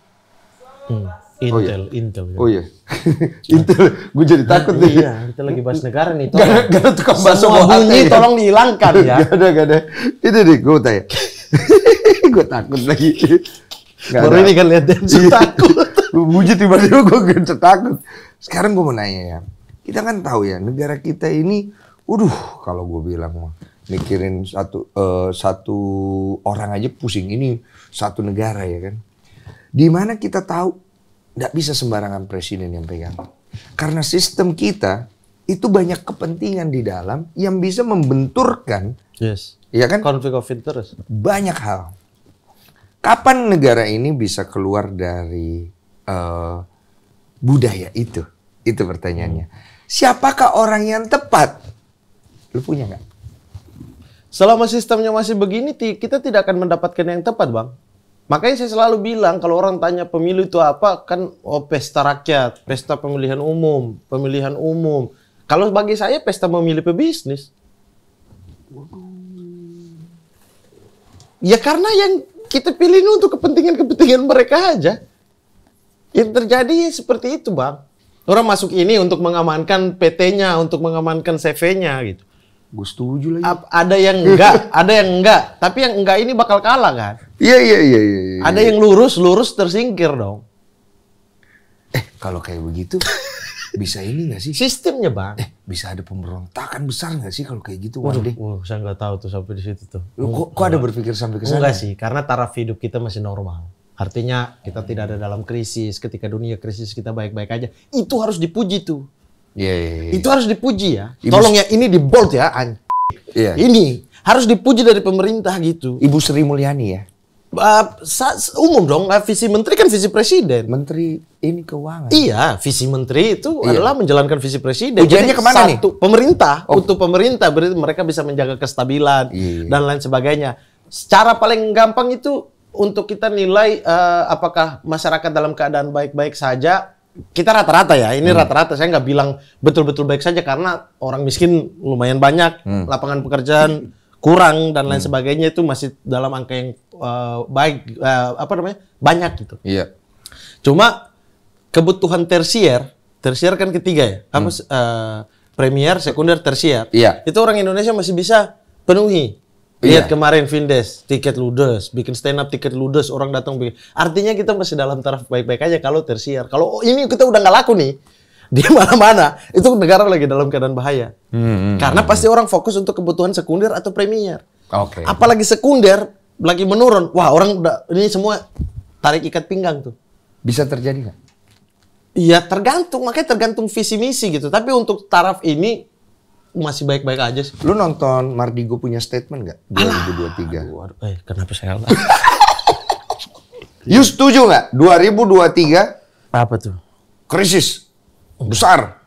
Intel. Oh iya. Intel. Gue jadi takut nih. Iya, kita lagi bahas negara nih. Gak ada tukang bakso Semua bunyi tolong dihilangkan ya. Gak ada. Itu deh, gue tanya. Gue takut lagi. Baru ini kan lihat dan takut. Bunyi tiba-tiba gue gak takut. Sekarang gue mau nanya ya. Kita kan tahu ya, negara kita ini, kalau gue bilang mikirin satu orang aja pusing. Ini satu negara ya kan. Di mana kita tahu nggak bisa sembarangan presiden yang pegang. Karena sistem kita itu banyak kepentingan di dalam yang bisa membenturkan. Yes. Ya kan? Conflict of interest. Banyak hal. Kapan negara ini bisa keluar dari budaya itu? Itu pertanyaannya. Siapakah orang yang tepat? Lu punya nggak? Selama sistemnya masih begini, kita tidak akan mendapatkan yang tepat, Bang. Makanya saya selalu bilang, kalau orang tanya pemilu itu apa, kan pesta rakyat, pesta pemilihan umum. Kalau bagi saya, pesta memilih pebisnis. Ya karena yang kita pilih ini untuk kepentingan mereka aja. Yang terjadi seperti itu, Bang. Orang masuk ini untuk mengamankan PT-nya, untuk mengamankan CV-nya gitu. Gue setuju lagi. Ada yang enggak. Tapi yang enggak ini bakal kalah kan? Iya. Ada yang lurus tersingkir dong. Kalau kayak begitu, bisa ini nggak sih? Sistemnya, Bang. Bisa ada pemberontakan besar nggak sih kalau kayak gitu? Waduh, saya nggak tahu tuh sampai di situ tuh. Kok ada berpikir sampai ke sana? Enggak sih, karena taraf hidup kita masih normal. Artinya kita tidak ada dalam krisis. Ketika dunia krisis kita baik-baik aja. Itu harus dipuji tuh. Iya. Itu harus dipuji ya. Tolong ya, ini di bold ya. Iya. Ini harus dipuji dari pemerintah gitu. Ibu Sri Mulyani ya. Umum dong, visi menteri kan visi presiden. Menteri ini keuangan. Iya, visi menteri itu adalah menjalankan visi presiden. Ujiannya kemana nih? Pemerintah, untuk pemerintah berarti mereka bisa menjaga kestabilan dan lain sebagainya. Secara paling gampang itu untuk kita nilai apakah masyarakat dalam keadaan baik-baik saja. Kita rata-rata ya, ini rata-rata. Saya nggak bilang betul-betul baik saja karena orang miskin lumayan banyak, lapangan pekerjaan kurang dan lain sebagainya itu masih dalam angka yang baik, banyak gitu. Iya. Cuma kebutuhan tersier kan ketiga ya, premier, sekunder, tersier. Iya. Itu orang Indonesia masih bisa penuhi. Lihat kemarin Vindes, tiket ludes, bikin stand up tiket ludes, orang datang bikin. Artinya kita masih dalam taraf baik-baik aja kalau tersier. Kalau ini kita udah nggak laku nih, di mana-mana itu negara lagi dalam keadaan bahaya. Karena pasti orang fokus untuk kebutuhan sekunder atau premier. Oke. Apalagi sekunder lagi menurun, wah orang udah ini semua tarik ikat pinggang tuh. Bisa terjadi nggak? Iya tergantung, makanya tergantung visi misi gitu. Tapi untuk taraf ini masih baik-baik aja sih. Lu nonton Mardigo punya statement nggak 2023? Waduh, kenapa saya lah? You setuju nggak 2023? Apa tuh? Krisis besar.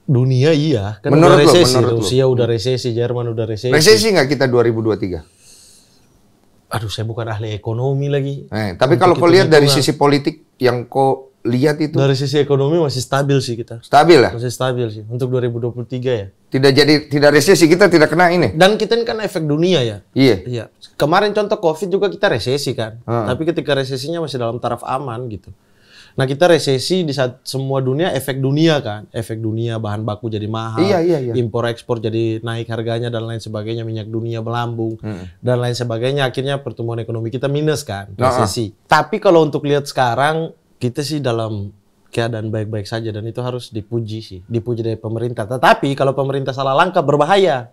Dunia iya. Kan Menurut udah resesi. lo, Rusia udah resesi, Jerman udah resesi. Resesi nggak kita 2023? Aduh, saya bukan ahli ekonomi lagi. Tapi kalau kau lihat dari sisi politik yang kau lihat itu. Dari sisi ekonomi masih stabil sih kita. Stabil ya? Masih stabil sih untuk 2023 ya. Tidak resesi, kita tidak kena ini. Dan kita ini kan efek dunia ya. Iya. Kemarin contoh Covid juga kita resesi kan. Tapi ketika resesinya masih dalam taraf aman gitu. Nah kita resesi di saat semua dunia efek dunia kan. Efek dunia bahan baku jadi mahal. Iya. Impor ekspor jadi naik harganya dan lain sebagainya. Minyak dunia melambung. Dan lain sebagainya. Akhirnya pertumbuhan ekonomi kita minus kan. Resesi. Tapi kalau untuk lihat sekarang kita sih dalam keadaan baik-baik saja dan itu harus dipuji sih, dipuji dari pemerintah. Tetapi kalau pemerintah salah langkah berbahaya.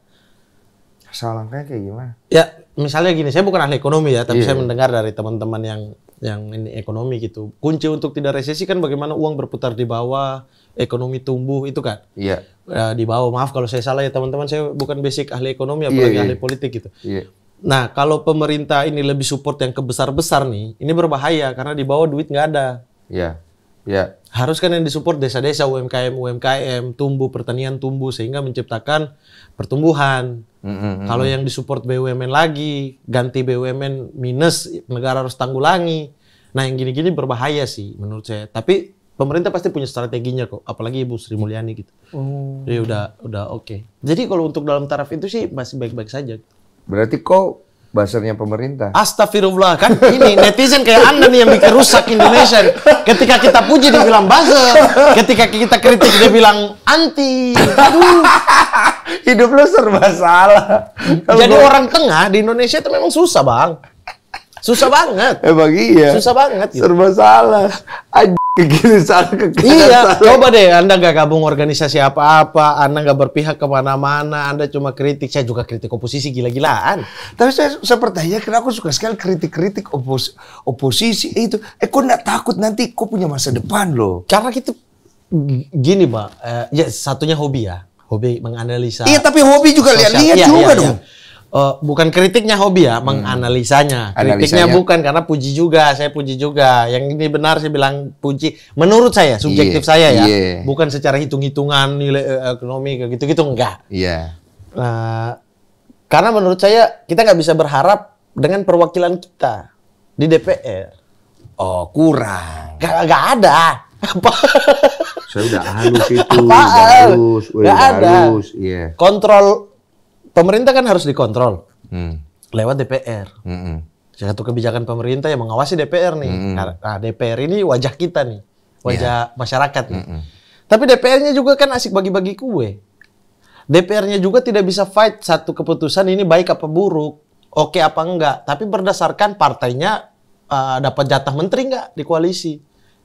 Salah langkahnya kayak gimana? Ya, misalnya gini, saya bukan ahli ekonomi ya, tapi saya mendengar dari teman-teman yang ini ekonomi gitu. Kunci untuk tidak resesi kan bagaimana uang berputar di bawah, ekonomi tumbuh itu kan. Iya. Di bawah, maaf kalau saya salah ya teman-teman, saya bukan basic ahli ekonomi apalagi ahli politik gitu. Iya. Nah, kalau pemerintah ini lebih support yang kebesar-besar nih, ini berbahaya karena di bawah duit nggak ada. Iya. Iya. Harus kan yang disupport desa-desa, UMKM, tumbuh, pertanian tumbuh sehingga menciptakan pertumbuhan. Kalau yang disupport BUMN lagi, ganti BUMN minus, negara harus tanggulangi. Nah, yang gini-gini berbahaya sih menurut saya. Tapi pemerintah pasti punya strateginya kok, apalagi Ibu Sri Mulyani gitu. Jadi udah oke. Jadi kalau untuk dalam taraf itu sih masih baik-baik saja. Berarti kok buzzernya pemerintah? Astagfirullah, kan ini netizen kayak Anda nih yang bikin rusak Indonesia. Ketika kita puji dia bilang buzzer, ketika kita kritik dia bilang anti. Aduh. Hidup lu serba salah. Jadi orang tengah di Indonesia itu memang susah, Bang. Susah banget. Emang iya. Susah banget. Gitu. Serba salah. Ke kiri salah, ke kanan Iya, salah. coba deh Anda nggak gabung organisasi apa-apa, Anda nggak berpihak kemana-mana, Anda cuma kritik. Saya juga kritik oposisi gila-gilaan. Tapi saya pertanyakan, aku suka sekali kritik-kritik oposisi itu. Kok nggak takut nanti kok punya masa depan loh? Karena kita gini, Mbak. Ya satunya hobi ya, hobi menganalisa. Iya, tapi hobi juga lihat-lihat juga dong. Bukan kritiknya hobi ya, menganalisanya. Kritiknya bukan karena puji juga, saya puji juga. Yang ini benar saya bilang puji. Menurut saya, subjektif saya ya, bukan secara hitung-hitungan nilai ekonomi kayak gitu-gitu enggak. Iya. Karena menurut saya kita nggak bisa berharap dengan perwakilan kita di DPR. Oh, kurang. Nggak ada. Apa? Saya udah halus itu, Nggak ada. Iya. Kontrol pemerintah kan harus dikontrol lewat DPR. Satu kebijakan pemerintah yang mengawasi DPR nih. Nah, DPR ini wajah kita nih, wajah masyarakat nih. Tapi DPR-nya juga kan asik bagi-bagi kue. DPR-nya juga tidak bisa fight satu keputusan ini baik apa buruk, oke apa enggak. Tapi berdasarkan partainya dapat jatah menteri enggak di koalisi.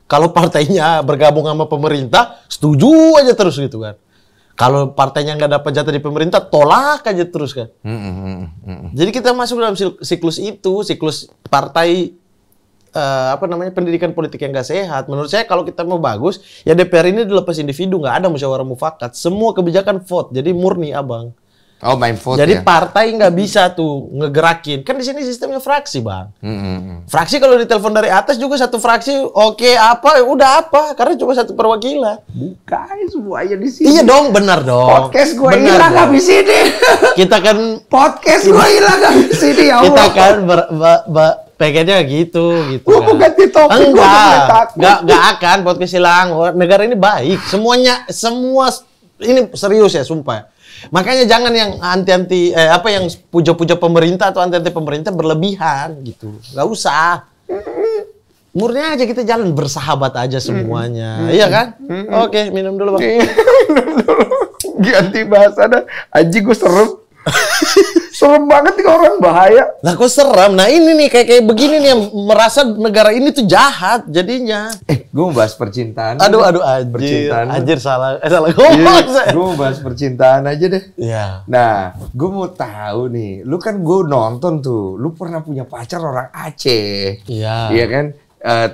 Kalau partainya bergabung sama pemerintah, setuju aja terus gitu kan. Kalau partainya nggak dapat jatah di pemerintah, tolak aja terus kan. Jadi kita masuk dalam siklus itu, siklus partai pendidikan politik yang nggak sehat. Menurut saya kalau kita mau bagus, ya DPR ini dilepas individu, nggak ada musyawarah mufakat. Semua kebijakan vote, jadi murni abang. Oh, main vote jadi ya? partai nggak bisa tuh ngegerakin. Kan di sini sistemnya fraksi, Bang. Fraksi kalau ditelepon dari atas juga satu fraksi, oke apa, udah apa. Karena cuma satu perwakilan. Bukan semuanya di sini. Iya dong, benar dong. Podcast gue hilang habis ini. Kita kan podcast gue hilang habis ini, ya Allah. Kita kan pengennya gitu Gue kan. bukan di topik, Enggak akan podcast hilang. Negara ini baik. Semua ini serius ya, sumpah. Makanya jangan yang anti-anti yang puja-puja pemerintah atau anti-anti pemerintah berlebihan gitu. Nggak usah. Murni aja kita jalan bersahabat aja semuanya. Iya kan? Oke, minum dulu, Bang. Minum dulu. Ganti bahasa dah. Anjing gue serem. Serem banget nih orang, bahaya. Lah kok serem? Nah ini nih kayak begini nih yang merasa negara ini tuh jahat jadinya. Gue mau bahas percintaan. Aduh anjir. Percintaan. Anjir salah ngomong. Gue mau bahas percintaan aja deh. Iya. Nah, gue mau tahu nih, lu kan gue nonton tuh, lu pernah punya pacar orang Aceh. Iya. Iya kan?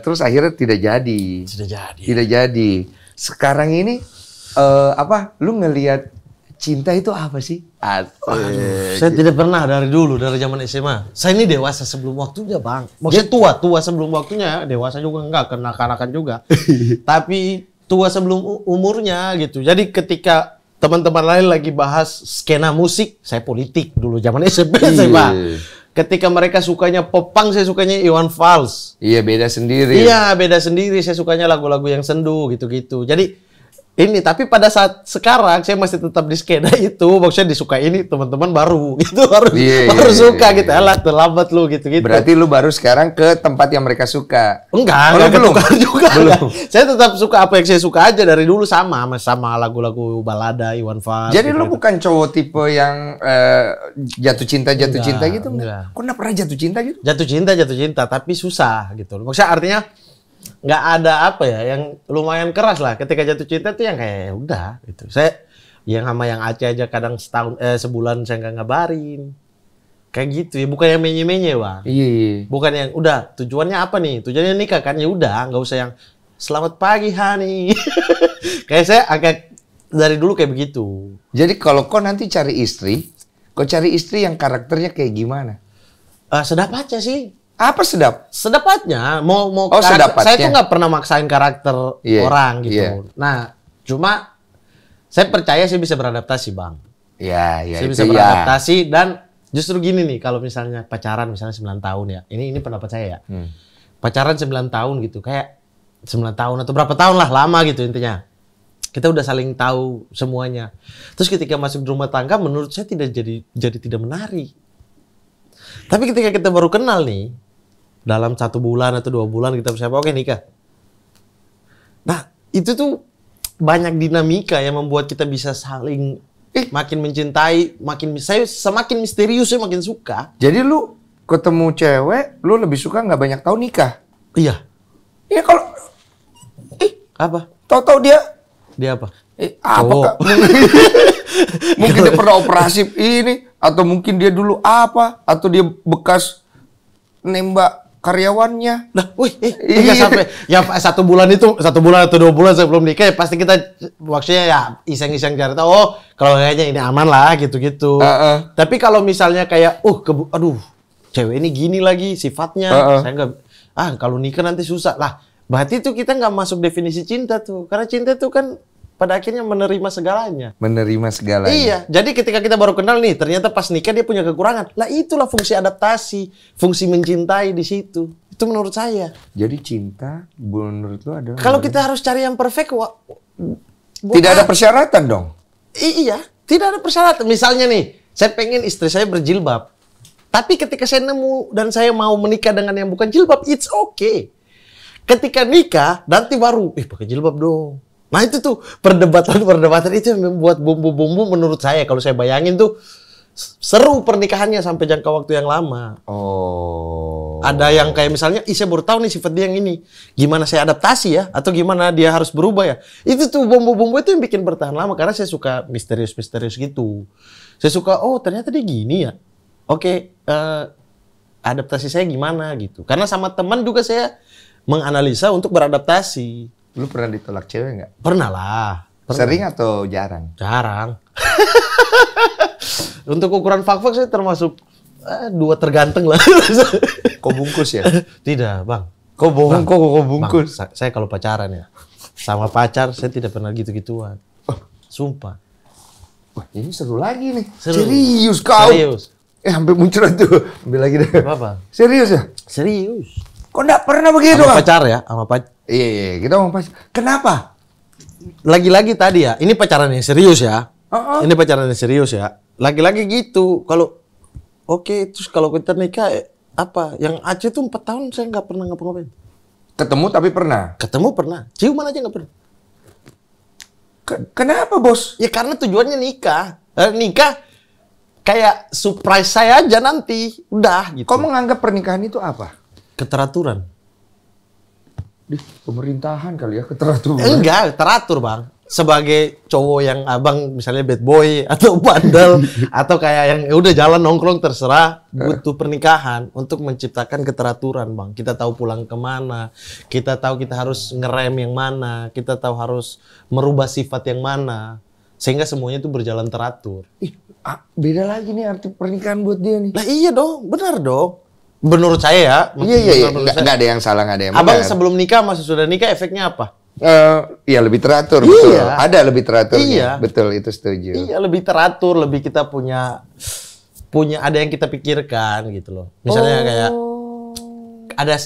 Terus akhirnya tidak jadi. Tidak jadi. Sekarang ini lu ngelihat cinta itu apa sih? Saya tidak pernah dari dulu, dari zaman SMA. Saya ini dewasa sebelum waktunya, Bang. Maksudnya tua sebelum waktunya. Dewasa juga enggak, kena-kanakan juga. Tapi tua sebelum umurnya gitu. Jadi ketika teman-teman lain lagi bahas skena musik, saya politik dulu zaman SMP, SMA. Ketika mereka sukanya popang, saya sukanya Iwan Fals. Iya, beda sendiri. Iya, beda sendiri. Saya sukanya lagu-lagu yang sendu gitu-gitu. Jadi ini, tapi pada saat sekarang saya masih tetap di skena itu, maksudnya disuka ini teman-teman baru gitu, baru suka gitu, alah terlambat lu gitu. Berarti lu baru sekarang ke tempat yang mereka suka? Enggak ketukar juga. Belum. Saya tetap suka apa yang saya suka aja dari dulu sama lagu-lagu balada Iwan Fals. Jadi lu bukan cowok tipe yang jatuh cinta gitu? Enggak. Kok nggak pernah jatuh cinta gitu? Jatuh cinta, tapi susah gitu. Maksudnya artinya nggak ada apa ya yang lumayan keras lah ketika jatuh cinta tuh yang kayak udah gitu. Saya yang sama yang Aceh aja kadang sebulan saya nggak ngabarin kayak gitu ya, bukan yang menye-menye, Bang. Iya. Bukan yang udah tujuannya apa nih, tujuannya nikah kan, ya udah nggak usah yang selamat pagi honey. Kayak saya agak dari dulu kayak begitu. Jadi kalau kau nanti cari istri, kau cari istri yang karakternya kayak gimana? Sedapatnya sih. Apa sedap? Sedapatnya. Oh, sedapatnya. Saya tuh nggak pernah maksain karakter orang gitu. Nah, cuma saya percaya saya bisa beradaptasi, Bang. Iya, Saya bisa beradaptasi dan justru gini nih, kalau misalnya pacaran misalnya 9 tahun ya. Ini pendapat saya ya. Pacaran 9 tahun gitu, kayak 9 tahun atau berapa tahun lah, lama gitu intinya. Kita udah saling tahu semuanya. Terus ketika masuk rumah tangga, menurut saya jadi tidak menarik. Tapi ketika kita baru kenal nih, dalam 1 bulan atau 2 bulan kita persiapan, oke nikah. Nah, itu tuh banyak dinamika yang membuat kita bisa saling makin mencintai, semakin misterius, saya makin suka. Jadi lu ketemu cewek, lu lebih suka nggak banyak tahu nikah? Iya. Iya kalau Apa? tahu-tahu dia apa? apa Kak? Mungkin dia pernah operasi ini, atau mungkin dia dulu apa, atau dia bekas nembak karyawannya. Nah, nggak sampai ya 1 bulan itu 1 bulan atau 2 bulan sebelum nikah ya pasti kita maksudnya ya iseng-iseng cari tahu. Oh, kalau kayaknya ini aman lah gitu-gitu. Tapi kalau misalnya kayak aduh, cewek ini gini lagi sifatnya, saya nggak kalau nikah nanti susah lah. Berarti itu kita nggak masuk definisi cinta tuh, karena cinta tuh kan pada akhirnya menerima segalanya. Menerima segalanya. Iya, jadi ketika kita baru kenal nih, ternyata pas nikah dia punya kekurangan. Lah itulah fungsi adaptasi, fungsi mencintai di situ. Itu menurut saya. Jadi cinta menurut lu adalah kalau kita harus cari yang perfect, tidak ada persyaratan dong. Iya, tidak ada persyaratan. Misalnya nih, saya pengen istri saya berjilbab. Tapi ketika saya nemu dan saya mau menikah dengan yang bukan jilbab, it's okay. Ketika nikah, nanti baru, pakai jilbab dong. Nah itu tuh perdebatan itu yang membuat bumbu-bumbu menurut saya, kalau saya bayangin tuh seru pernikahannya sampai jangka waktu yang lama. Oh. Ada yang kayak misalnya, saya baru tahu nih sifat dia yang ini. Gimana saya adaptasi ya? Atau gimana dia harus berubah ya? Itu tuh bumbu-bumbu itu yang bikin bertahan lama. Karena saya suka misterius-misterius gitu. Saya suka, ternyata dia gini ya. Oke, adaptasi saya gimana gitu. Karena sama teman juga saya menganalisa untuk beradaptasi. Lu pernah ditolak cewek nggak? Pernah lah. Sering atau jarang? Jarang. Untuk ukuran fak-fak saya termasuk 2 terganteng lah. Kok bungkus ya? Tidak, Bang. Kok bohong? Kok bungkus? Bang, saya kalau pacaran ya, sama pacar saya tidak pernah gitu-gituan. Sumpah. Wah, ini seru lagi nih. Seru. Serius kau? Serius. Hampir muncul tuh. Ambil lagi deh. Apa? Serius ya? Serius. Kok nggak pernah begitu? Sama pacar ya, sama pacar. Iya, kita ngomong pacar. Kenapa? Lagi-lagi tadi ya, ini pacaran yang serius ya. Ini pacaran yang serius ya. Lagi-lagi gitu. Kalau terus kalau kita nikah apa? Yang Aceh tuh 4 tahun saya nggak pernah ngapa-ngapain. Ketemu tapi pernah. Ketemu pernah. Ciuman aja nggak pernah. Kenapa, Bos? Ya karena tujuannya nikah. Nikah kayak surprise saya aja nanti. Udah gitu. Kau menganggap pernikahan itu apa? Keteraturan. Di pemerintahan kali ya, keteraturan. Enggak, teratur, Bang. Sebagai cowok yang abang misalnya bad boy atau bandel atau kayak yang udah jalan nongkrong terserah, butuh pernikahan untuk menciptakan keteraturan, Bang. Kita tahu pulang kemana, kita tahu kita harus ngerem yang mana, kita tahu harus merubah sifat yang mana, sehingga semuanya itu berjalan teratur. Beda lagi nih arti pernikahan buat dia nih. Lah iya dong, benar dong. Menurut saya ya. Iya. Nggak ada yang salah, nggak ada yang benar. Abang sebelum nikah, masih sudah nikah, efeknya apa? Iya lebih teratur, iya. Betul. Ada lebih teratur. Iya. Betul, itu setuju. Iya, lebih teratur, lebih kita punya ada yang kita pikirkan gitu loh. Misalnya kayak ada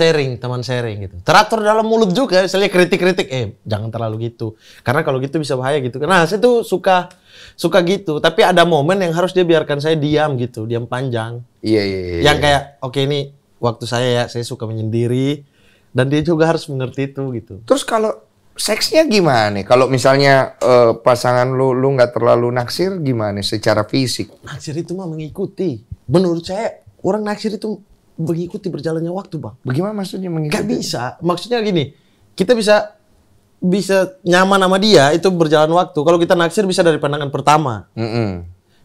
teman sharing gitu. Teratur dalam mulut juga, misalnya kritik-kritik, jangan terlalu gitu. Karena kalau gitu bisa bahaya gitu. Nah, saya tuh suka gitu, tapi ada momen yang harus dia biarkan saya diam gitu, diam panjang. Iya. Yang kayak, oke ini waktu saya suka menyendiri, dan dia juga harus mengerti itu gitu. Terus kalau seksnya gimana? Kalau misalnya pasangan lu nggak terlalu naksir gimana secara fisik? Naksir itu mah mengikuti. Menurut saya orang naksir itu mengikuti berjalannya waktu, Bang. Bagaimana maksudnya mengikuti? Gak bisa. Maksudnya gini, kita bisa nyaman sama dia itu berjalan waktu. Kalau kita naksir bisa dari pandangan pertama.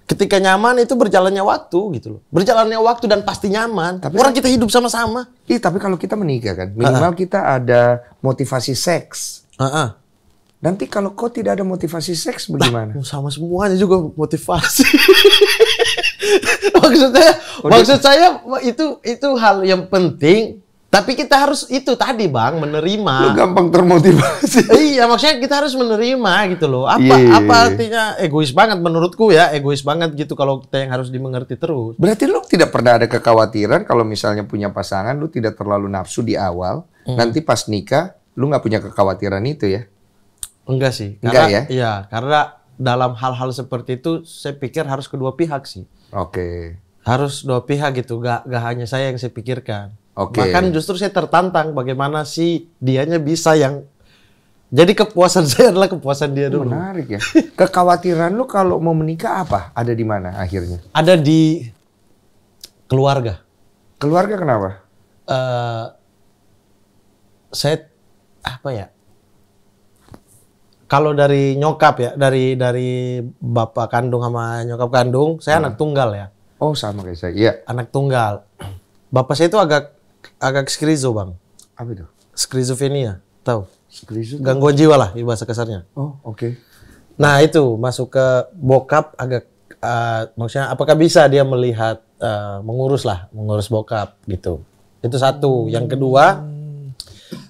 Ketika nyaman itu berjalannya waktu gitu loh. Berjalannya waktu dan pasti nyaman. Tapi orang kita hidup sama-sama. Tapi kalau kita menikah kan, minimal kita ada motivasi seks. Nanti kalau kau tidak ada motivasi seks bagaimana? Sama semuanya juga motivasi. maksud saya itu hal yang penting. Tapi kita harus itu tadi Bang, menerima. Lu gampang termotivasi. Iya, maksudnya kita harus menerima gitu loh. Iya. Apa artinya egois banget menurutku ya, egois banget gitu kalau kita yang harus dimengerti terus. Berarti lu tidak pernah ada kekhawatiran kalau misalnya punya pasangan, lu tidak terlalu nafsu di awal, nanti pas nikah, lu nggak punya kekhawatiran itu ya? Enggak sih. Enggak Karena, ya? Iya, karena dalam hal-hal seperti itu saya pikir harus kedua pihak sih. Oke. Harus dua pihak gitu, gak hanya saya yang saya pikirkan. Oke. Bahkan justru saya tertantang bagaimana sih dianya bisa yang jadi kepuasan saya adalah kepuasan dia dulu. Menarik ya. Kekhawatiran lu kalau mau menikah apa? Ada di mana akhirnya? Ada di keluarga. Keluarga kenapa? Saya apa ya? Kalau dari nyokap ya, dari bapak kandung sama nyokap kandung, saya anak tunggal ya. Oh sama kayak saya. Iya. Anak tunggal. Bapak saya itu agak skrizo Bang. Apa itu? Skizofrenia, tahu? Skrizo? Gangguan jiwa lah di bahasa kasarnya. Oh oke. Nah itu masuk ke bokap agak maksudnya apakah bisa dia melihat mengurus bokap gitu. Itu satu. Yang kedua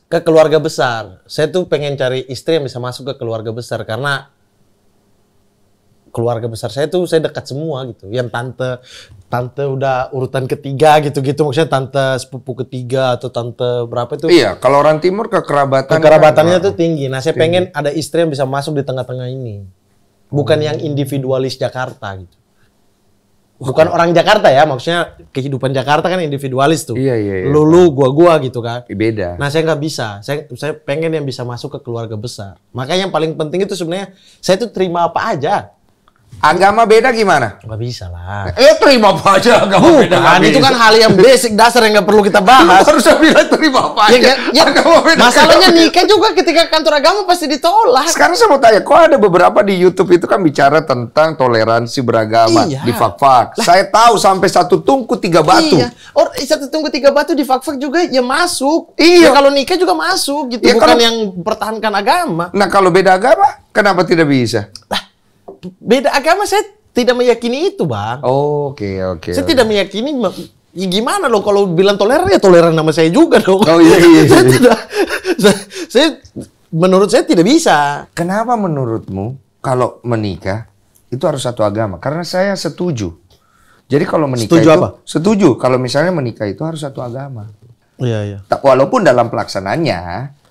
ke keluarga besar. Saya tuh pengen cari istri yang bisa masuk ke keluarga besar karena keluarga besar saya tuh saya dekat semua gitu. Yang tante udah urutan ketiga gitu-gitu, maksudnya tante sepupu ketiga atau tante berapa itu. Iya, kalau orang timur kekerabatannya tuh tinggi. Nah, saya pengen ada istri yang bisa masuk di tengah-tengah ini. Bukan yang individualis Jakarta gitu. Bukan orang Jakarta ya, maksudnya kehidupan Jakarta kan individualis tuh. Iya. Lu, gua gitu kan. Beda. Nah, saya nggak bisa. Saya pengen yang bisa masuk ke keluarga besar. Makanya yang paling penting itu sebenarnya saya tuh terima apa aja. Agama beda gimana? Nggak bisa lah. Terima apa aja agama beda. Bukan, itu kan hal yang basic dasar yang nggak perlu kita bahas. Harusnya bilang terima apa aja. Agama beda. Masalahnya nikah juga ketika kantor agama pasti ditolak. Sekarang saya mau tanya, kok ada beberapa di YouTube itu kan bicara tentang toleransi beragama Iya. di fak-fak. Saya tahu sampai 1 tungku 3 batu. Iya. Satu tunggu 3 batu di fak-fak juga ya masuk. Iya. Ya, kalau nikah juga masuk gitu. Ya, Bukan kalau- yang pertahankan agama. Nah kalau beda agama, kenapa tidak bisa? Beda agama saya tidak meyakini itu, Bang. Oke. Saya tidak meyakini. Ya gimana loh kalau bilang toleran ya toleran nama saya juga dong. Oh iya. saya menurut saya tidak bisa. Kenapa menurutmu kalau menikah itu harus satu agama? Karena saya setuju. Jadi kalau menikah Setuju itu apa? setuju kalau misalnya menikah itu harus satu agama. Iya. Walaupun dalam pelaksanaannya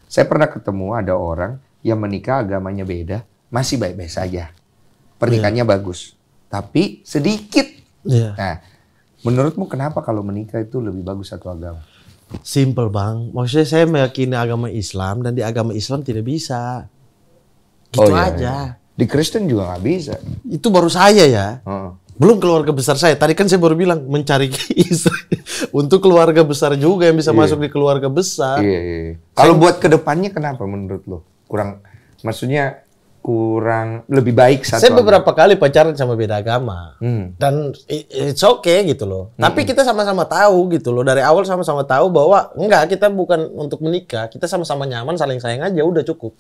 saya pernah ketemu ada orang yang menikah agamanya beda, masih baik-baik saja. Pernikahannya bagus, tapi sedikit. Iya. Nah, menurutmu kenapa kalau menikah itu lebih bagus satu agama? Simple, Bang. Maksudnya saya meyakini agama Islam dan di agama Islam tidak bisa. Gitu aja. Di Kristen juga nggak bisa. Itu baru saya ya. Heeh. Belum keluarga besar saya. Tadi kan saya baru bilang mencari istri untuk keluarga besar juga yang bisa masuk di keluarga besar. Iya. Kalau buat kedepannya kenapa menurut lo? Maksudnya kurang lebih baik satu Saya agama? beberapa kali pacaran sama beda agama. Hmm. Dan it's okay gitu loh. Tapi kita sama-sama tahu gitu loh. Dari awal sama-sama tahu bahwa enggak, kita bukan untuk menikah. Kita sama-sama nyaman, saling sayang aja, udah cukup.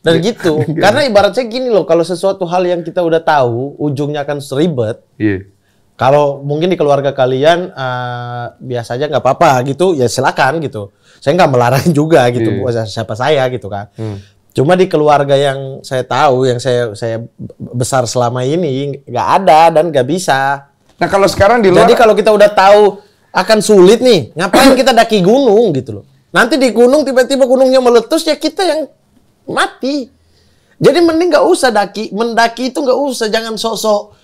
Dan gitu. Karena ibaratnya gini loh, kalau sesuatu hal yang kita udah tahu, ujungnya akan seribet. Iya. Kalau mungkin di keluarga kalian biasa aja nggak apa-apa gitu, ya silakan gitu. Saya nggak melarang juga gitu, buat siapa saya gitu kan. Cuma di keluarga yang saya tahu, yang saya besar selama ini nggak ada dan nggak bisa. Nah kalau sekarang di luar, Jadi kalau kita udah tahu akan sulit nih, ngapain kita daki gunung gitu loh. Nanti di gunung tiba-tiba gunungnya meletus, ya kita yang mati. Jadi mending nggak usah mendaki itu nggak usah, jangan sok-sok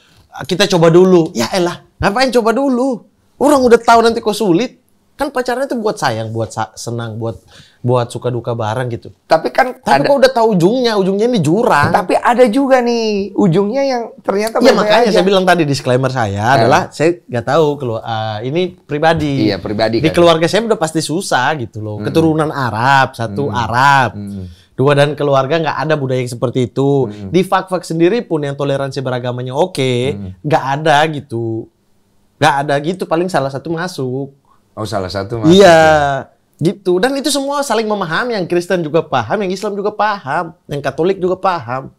kita coba dulu. Ya elah, ngapain coba dulu? Orang udah tahu nanti kok sulit. Kan pacarnya itu buat sayang, buat senang, buat suka duka bareng gitu. tapi kan Tapi ada, kok udah tahu ujungnya ini jurang. tapi ada juga nih ujungnya yang ternyata Iya baik-baik makanya aja. saya bilang tadi disclaimer saya adalah saya nggak tahu ini pribadi. Iya, pribadi Di kan. keluarga saya udah pasti susah gitu loh. Keturunan Arab, satu Arab. Dua, dan keluarga nggak ada budaya yang seperti itu. Di fak-fak sendiri pun yang toleransi beragamanya oke, nggak ada gitu. Nggak ada gitu, paling salah satu masuk. Oh salah satu masuk. Iya, gitu. Dan itu semua saling memahami. Yang Kristen juga paham, yang Islam juga paham, yang Katolik juga paham.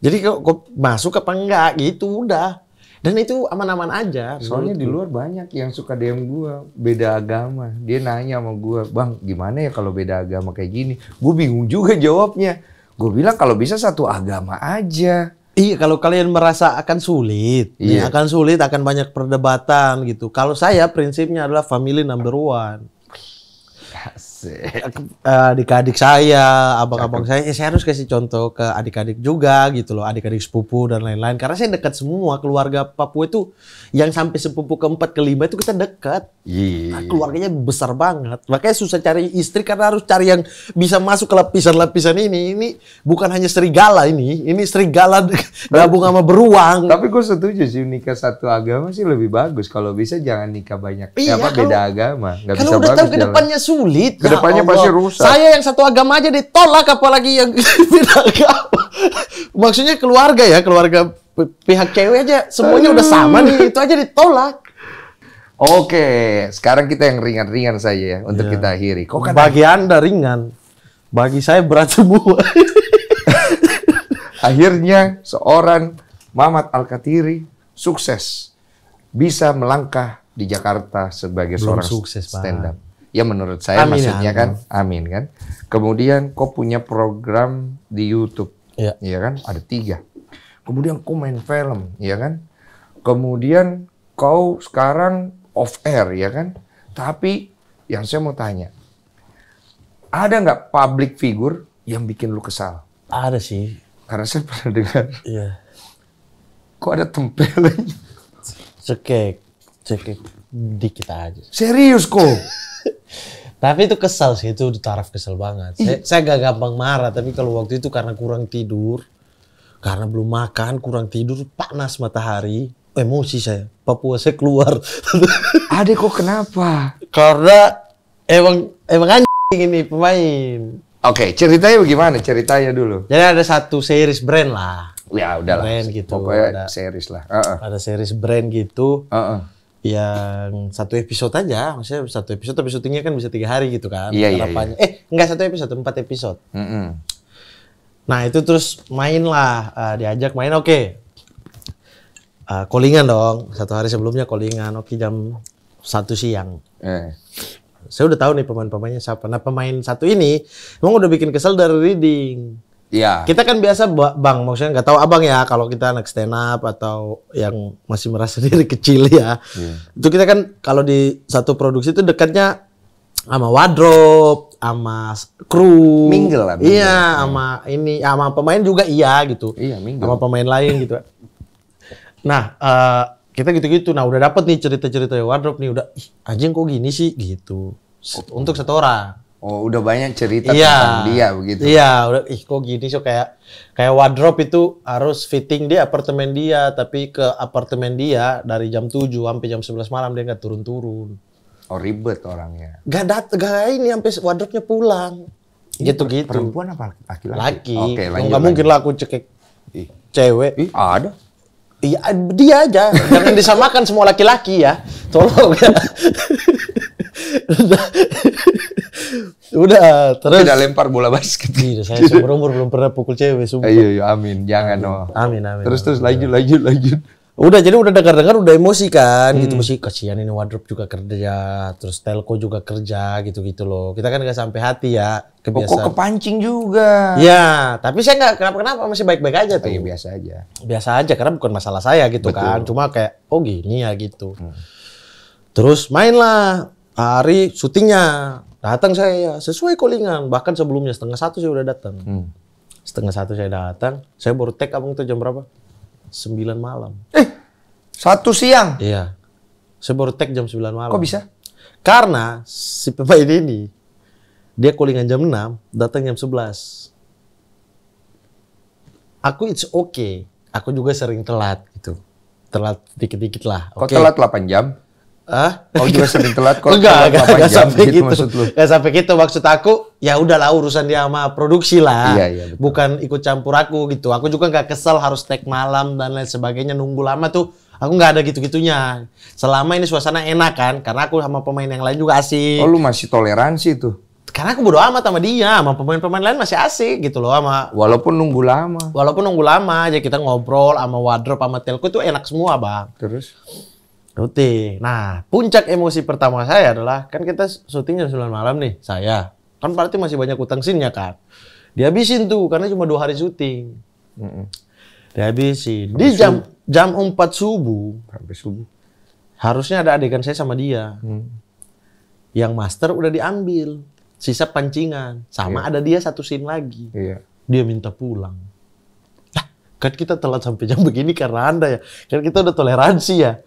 Jadi kok masuk apa enggak gitu udah. Dan itu aman-aman aja. Soalnya di luar banyak yang suka DM gua beda agama. Dia nanya sama gua, "Bang, gimana ya kalau beda agama kayak gini?" Gue bingung juga jawabnya. Gue bilang kalau bisa satu agama aja. Iya, kalau kalian merasa akan sulit, Iya. akan sulit, akan banyak perdebatan gitu. Kalau saya prinsipnya adalah family number one. Asik. Adik-adik saya, abang-abang saya harus kasih contoh ke adik-adik juga gitu loh, adik-adik sepupu dan lain-lain. Karena saya dekat semua keluarga Papua itu, yang sampai sepupu keempat kelima itu kita dekat. Iya. Keluarganya besar banget, makanya susah cari istri karena harus cari yang bisa masuk ke lapisan-lapisan ini. Ini bukan hanya serigala ini serigala gabung sama beruang. Tapi gue setuju sih nikah satu agama sih lebih bagus. Kalau bisa jangan nikah banyak. Iya, beda agama. Nggak bisa kalau udah bagus tahu jalan. kedepannya sulit. Kedepannya Ya pasti Allah. rusak. Saya yang satu agama aja ditolak, apalagi yang beda agama. Maksudnya keluarga ya, keluarga pihak cewek aja semuanya udah sama nih, itu aja ditolak. Oke, sekarang kita yang ringan-ringan saja ya untuk kita akhiri. Kok kan Bagi Anda ringan, bagi saya berat semua. akhirnya seorang Mamat Alkatiri sukses bisa melangkah di Jakarta sebagai Belum seorang sukses, Pak. stand up. Ya menurut saya Amin, maksudnya amin. kan, amin kan. Kemudian kau punya program di YouTube, Iya. ya kan? Ada 3. Kemudian kau main film, ya kan? Kemudian kau sekarang off air, ya kan? Tapi yang saya mau tanya, ada nggak public figure yang bikin lu kesal? Ada sih. Karena saya pernah dengar, Iya. kok ada tempelannya? Cekek dikit aja. Serius kok? Tapi itu kesal sih, itu di taraf kesel banget. Saya gak gampang marah, tapi kalau waktu itu karena kurang tidur, karena belum makan, kurang tidur, panas matahari, emosi saya. Papua saya keluar. Adek kok kenapa? Karena emang anjing ini pemain. Oke, ceritanya bagaimana? Ceritanya dulu. Jadi ada satu series brand lah. Ya udahlah. Brand gitu. Pokoknya series lah. Ada series brand gitu. Heeh. Yang satu episode aja, maksudnya satu episode, tapi syutingnya kan bisa 3 hari gitu kan. Iya, iya, harapannya. Enggak satu episode, 4 episode. Mm-mm. Nah itu terus main lah, diajak main, oke. Callingan dong, satu hari sebelumnya callingan, oke jam 1 siang. Saya udah tahu nih pemain-pemainnya siapa. Nah pemain satu ini emang udah bikin kesel dari reading. Iya. Kita kan biasa bang, maksudnya nggak tahu abang ya kalau kita anak stand up atau yang masih merasa diri kecil ya. Itu kita kan kalau di satu produksi itu dekatnya sama wardrobe, sama kru. Mingle lah, mingle. Iya, sama ini, sama pemain juga iya gitu. Iya, mingle. Sama pemain lain gitu. Nah, kita gitu-gitu. Nah, udah dapet nih cerita-cerita wardrobe nih, udah ih, anjing kok gini sih gitu. Untuk satu orang. Oh, udah banyak cerita Iya, tentang dia begitu. Iya, udah ih kok gini sih kayak wardrobe itu harus fitting di apartemen dia, tapi ke apartemen dia dari jam 7 sampai jam 11 malam dia nggak turun-turun. Oh, ribet orangnya. Gak ini sampai wardrobe-nya pulang. Gitu-gitu. Perempuan apa laki-laki? Laki. Oke, lanjut. Nggak mungkin lah aku cekek Ih. cewek. Ih, ada. Iya, dia aja. Jangan disamakan semua laki-laki ya. Tolong ya. Udah, terus. Tidak lempar bola basket. Iya, saya seumur umur belum pernah pukul cewek, sumpah. Iya, amin. Jangan, oh. Amin. Terus lanjut. Udah, jadi udah dengar udah emosi kan, gitu mesti kasihan ini wardrobe juga kerja, terus telco juga kerja, gitu-gitu loh. Kita kan nggak sampai hati ya, Kok kebiasaan. kepancing juga? Ya, tapi saya nggak kenapa-kenapa, masih baik-baik aja tuh. Iya, biasa aja. Biasa aja, karena bukan masalah saya gitu kan. Cuma kayak, oh gini ya gitu. Terus mainlah hari syutingnya. Datang saya sesuai callingan. Bahkan sebelumnya 12:30 saya udah datang. 12:30 saya datang. Saya baru tag abang tuh jam berapa? 9 malam. 1 siang? Iya. Saya baru tag jam 9 malam. Kok bisa? Karena si pemain ini, dia callingan jam 6, datang jam 11. Aku it's okay. Aku juga sering telat gitu. Telat dikit-dikit lah. Kok Oke. telat 8 jam? Hah? Oh, juga sering telat kok. Enggak sampai gitu. Maksud lu. Enggak sampai gitu. Maksud aku, ya udahlah urusan dia sama produksi lah. Iya, betul. Bukan ikut campur aku gitu. Aku juga nggak kesel harus tag malam dan lain sebagainya, nunggu lama tuh. Aku nggak ada gitu-gitunya. Selama ini suasana enak kan, karena aku sama pemain yang lain juga asik. Oh, lu masih toleransi tuh? Karena aku bodo amat sama dia, sama pemain-pemain lain masih asik gitu loh, sama Walaupun nunggu lama. aja kita ngobrol sama wardrobe sama telco itu enak semua, Bang. Terus? Syuting. Nah, puncak emosi pertama saya adalah kan kita syuting jam 9 malam nih, saya. Kan berarti masih banyak utang scene-nya kan. Dihabisin tuh karena cuma 2 hari syuting. Dihabisin. Di jam 4 subuh. Sampai subuh. Harusnya ada adegan saya sama dia. Yang master udah diambil. Sisa pancingan. Sama ada dia satu scene lagi. Iya. Dia minta pulang. Nah, kan kita telat sampai jam begini karena Anda ya. Kan kita udah toleransi ya.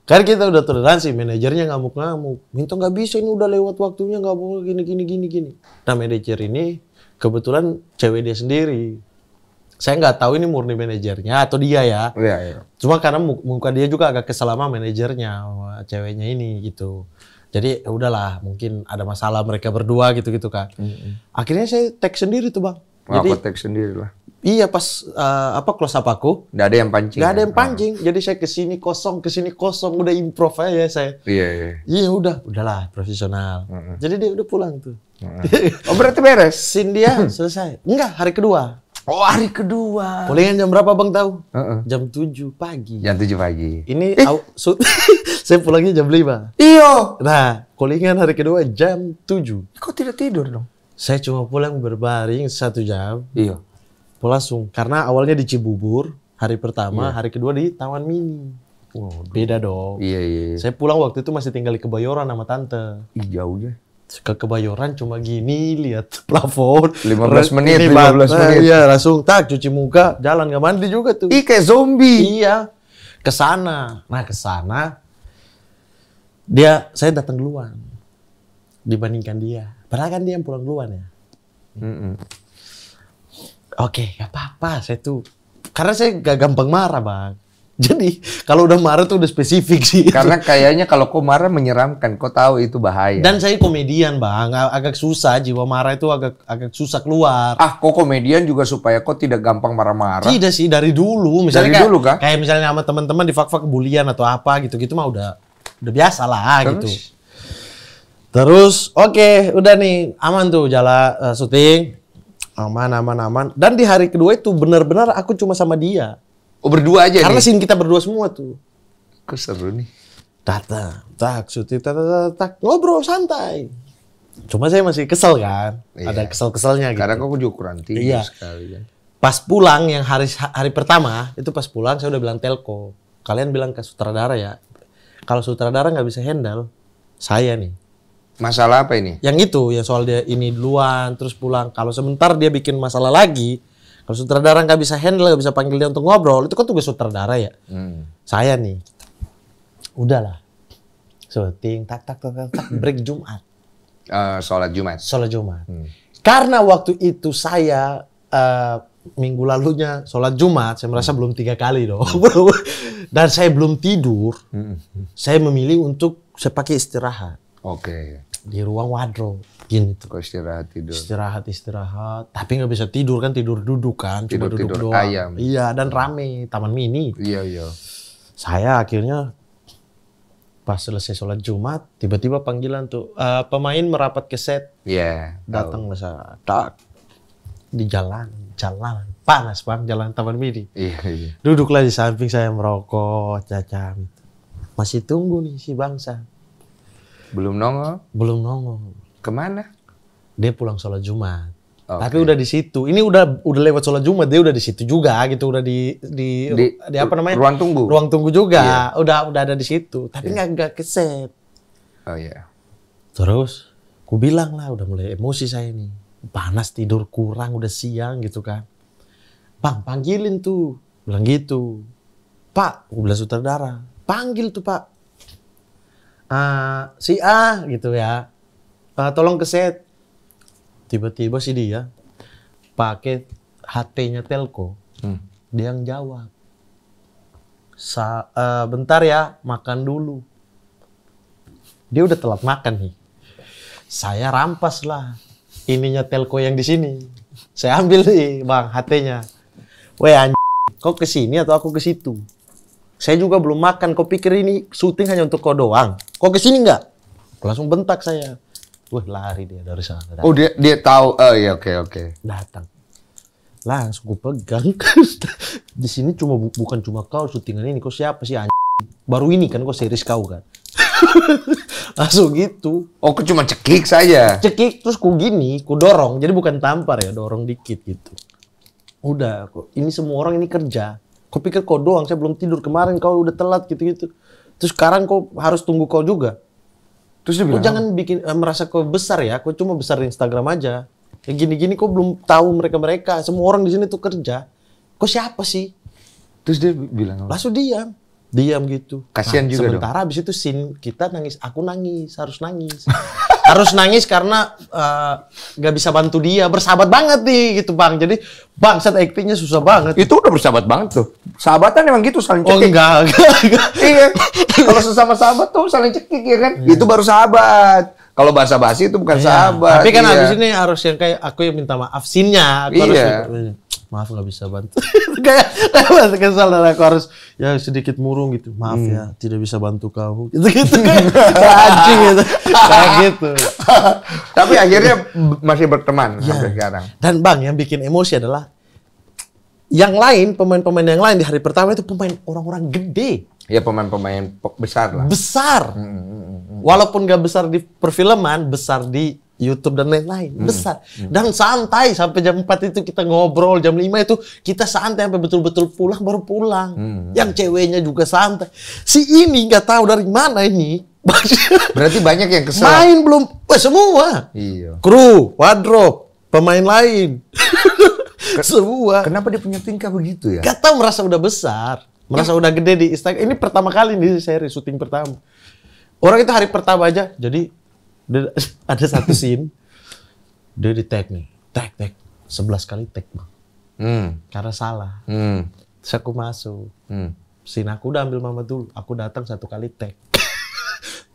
Manajernya ngamuk-ngamuk. Minta nggak bisa, ini udah lewat waktunya, nggak boleh gini. Nah, manajer ini kebetulan cewek dia sendiri. Saya nggak tahu ini murni manajernya atau dia ya. Iya. Cuma karena muka dia juga agak kesel sama manajernya, sama ceweknya ini gitu. Jadi ya udahlah, mungkin ada masalah mereka berdua gitu kan. Akhirnya saya tag sendiri tuh, Bang. Jadi Aku tag sendiri lah. iya pas close up aku. Nggak ada yang pancing. Nggak ada yang pancing. Jadi saya kesini kosong, udah improv aja saya. Iya. Iya udahlah profesional. Jadi dia udah pulang tuh. Oh berarti beres? Scene dia selesai. Enggak, hari kedua. Oh hari kedua. Callingan jam berapa Bang tahu? Jam 7 pagi. Jam 7 pagi. Ini saya pulangnya jam 5. Iyo. Nah, callingan hari kedua jam 7. Kok tidak tidur dong? Saya cuma pulang berbaring 1 jam. Iya. Langsung. Karena awalnya di Cibubur, hari pertama, hari kedua di Taman Mini. Beda dong. Iya. Saya pulang waktu itu masih tinggal di Kebayoran sama tante. Ih jauhnya. Ke Kebayoran cuma gini, lihat plafon. 15 menit. Iya, langsung cuci muka, jalan nggak mandi juga tuh. Ih kayak zombie. Iya. Kesana. Nah kesana, saya datang duluan dibandingkan dia. Padahal kan dia yang pulang duluan ya. Oke, gak apa-apa. Karena saya gak gampang marah, Bang. Jadi, kalau udah marah tuh udah spesifik sih. Karena kayaknya kalau kau marah menyeramkan. Kau tahu itu bahaya. Dan saya komedian, Bang. Agak susah. Jiwa marah itu agak susah keluar. Kau komedian juga supaya kau tidak gampang marah-marah. Tidak sih, dari dulu. Dari Misalnya dulu, kah? Kayak misalnya sama teman-teman di fak-fak bulian atau apa gitu-gitu mah udah biasa lah gitu. Terus, oke, udah nih. Aman tuh jalan syuting. Aman. Dan di hari kedua itu benar-benar aku cuma sama dia. Oh berdua aja Karena nih? scene kita berdua semua tuh. Kok seru nih. Datang, syuting, ngobrol santai. Cuma saya masih kesel kan. Iya. Ada kesel-keselnya gitu. Karena kau juga kurang tidur sekali kan. Pas pulang yang hari pertama, itu pas pulang saya udah bilang telco. Kalian bilang ke sutradara ya. Kalau sutradara nggak bisa handle, saya nih. Masalah apa ini? Yang itu, yang soal dia ini duluan, terus pulang. Kalau sebentar dia bikin masalah lagi, kalau sutradara nggak bisa handle, nggak bisa panggil dia untuk ngobrol, itu kan tugas sutradara ya. Saya nih, udahlah. Syuting, tak, break Jumat. Sholat Jumat. Karena waktu itu saya, minggu lalunya sholat Jumat, saya merasa belum 3 kali dong. Dan saya belum tidur, saya memilih untuk saya pakai istirahat. Oke. Di ruang wardrobe gini tuh. Kau istirahat tidur. Istirahat. Tapi nggak bisa tidur kan, tidur duduk kan, cuma duduk doang. Ayam. Iya, dan rame, Taman Mini. Iya. Saya akhirnya pas selesai sholat Jumat, tiba-tiba panggilan tuh, pemain merapat ke set. Iya. Datang lah saya, di jalan, panas Bang, jalan Taman Mini. Iya. Duduklah di samping saya merokok, cacam. Masih tunggu nih si bangsa. Belum nongol. Kemana? Dia pulang sholat Jumat. Tapi udah di situ. Ini udah lewat sholat Jumat, dia udah di situ juga gitu, udah di apa namanya? Ruang tunggu. Ruang tunggu juga. Udah ada di situ. Tapi nggak keset. Oh iya. Terus, ku bilang lah, udah mulai emosi saya nih. Panas, tidur kurang, udah siang gitu kan. Bang, panggilin tuh. Bilang gitu. Pak, aku bilang sutradara. Panggil tuh Pak. Si A gitu ya. Tolong ke set. Tiba-tiba si dia pakai HT-nya telco. Dia yang jawab. Bentar ya, makan dulu. Dia udah telat makan nih. Saya rampas lah ininya telco yang di sini. Saya ambil nih, Bang, HT-nya. Weh kau ke sini atau aku ke situ? Saya juga belum makan. Kau pikir ini syuting hanya untuk kau doang? Kau ke sini nggak? Langsung bentak saya. Wah, lari dia dari sana. Oh, dia tahu. Oh iya, oke. Datang. Langsung gue pegang. Di sini bukan cuma kau syutingan ini, kau siapa sih anjing? Baru ini kan kau series kau kan. Langsung gitu. Oh, kau cuma cekik saja. Cekik terus ku gini, ku dorong. Jadi bukan tampar ya, dorong dikit gitu. Udah, ini semua orang ini kerja. Kau pikir kau doang, saya belum tidur kemarin, kau udah telat gitu-gitu. Terus sekarang kau harus tunggu kau juga. Terus dia Kau bilang, jangan bikin merasa kau besar ya, kau cuma besar di Instagram aja. Kayak gini-gini kau belum tahu mereka-mereka. Semua orang di sini tuh kerja. Kau siapa sih? terus dia bilang apa? Langsung diam gitu. Kasian juga sementara abis itu scene kita nangis, aku nangis, harus nangis. Harus nangis karena gak bisa bantu dia, bersahabat banget nih gitu bang. Jadi bangsat actingnya susah banget. Itu udah bersahabat banget tuh. Sahabatan emang gitu, saling Oh cekik. enggak. Iya. Kalau sesama sahabat tuh saling cekik ya kan. Itu baru sahabat. Kalau basa-basi itu bukan sahabat. Tapi kan iya. abis ini harus yang kayak aku yang minta maaf scene-nya. Aku Iya. harus maaf nggak bisa bantu. kayak kesal dan aku harus ya sedikit murung gitu. Maaf ya, tidak bisa bantu kamu. Gitu kayak anjing gitu. Kayak gitu. Tapi akhirnya masih berteman sampai sekarang. Dan bang, yang bikin emosi adalah yang lain, pemain-pemain yang lain di hari pertama itu pemain orang-orang gede. Ya pemain-pemain besar lah. Besar. Walaupun gak besar di perfilman, besar di YouTube dan lain-lain. Besar. Dan santai sampai jam 4 itu kita ngobrol, jam 5 itu kita santai sampai betul-betul pulang, baru pulang. Yang ceweknya juga santai. Si ini gak tahu dari mana ini. Berarti banyak yang kesel. Main belum, semua. Iya. Kru, wardrobe, pemain lain. Semua. Kenapa dia punya tingkah begitu ya? Gak tahu, merasa udah besar. Merasa udah gede di Instagram. Ini pertama kali di seri syuting pertama. Orang itu hari pertama aja. Jadi ada satu scene. Dia di tag nih. Tag. 11 kali tag bang. Karena salah. Terus aku masuk. Scene aku udah ambil mama dulu. Aku datang 1 kali tag.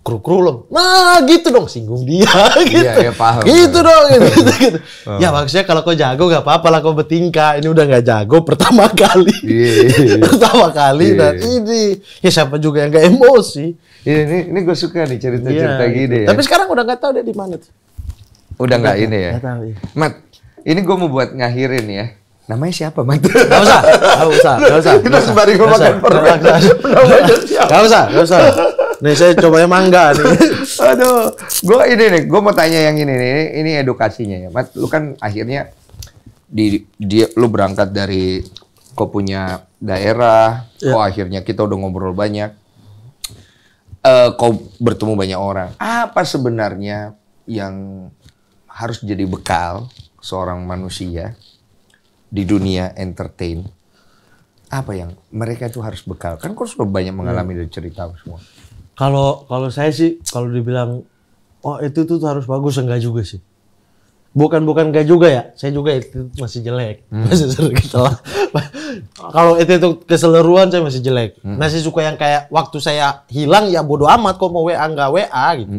Kru loh. Nah gitu dong. Singgung dia. Gitu. Iya, paham. Gitu dong. Gitu. Ya maksudnya kalau kau jago gak apa-apa lah kau bertingkah. Ini udah gak jago pertama kali. Pertama kali. Dan ini. Ya siapa juga yang gak emosi. Ini gue suka nih cerita-cerita gini ya. Tapi sekarang udah gak tahu dia di mana tuh. Udah nggak ini ya? Gak tahu ya. Mat, ini gue mau buat ngakhirin ya. Namanya siapa, Mat? Gak usah. Kita sembari makan permen. Gak usah. Nih saya coba yang mangga nih. Aduh, gue mau tanya yang ini nih. Ini edukasinya ya, Mat. Lu kan akhirnya lu berangkat dari kau punya daerah, kok akhirnya kita udah ngobrol banyak. Kau bertemu banyak orang. Apa sebenarnya yang harus jadi bekal seorang manusia di dunia entertain? Apa yang mereka itu harus bekal? Kan kau sudah banyak mengalami dari cerita semua. Kalau saya sih, kalau dibilang, oh itu tuh harus bagus, enggak juga sih. Bukan enggak juga ya. Saya juga itu masih jelek. Masih sering salah. Kalau itu keseluruhan saya masih jelek. Masih suka yang kayak waktu saya hilang ya bodo amat kok mau WA enggak WA gitu.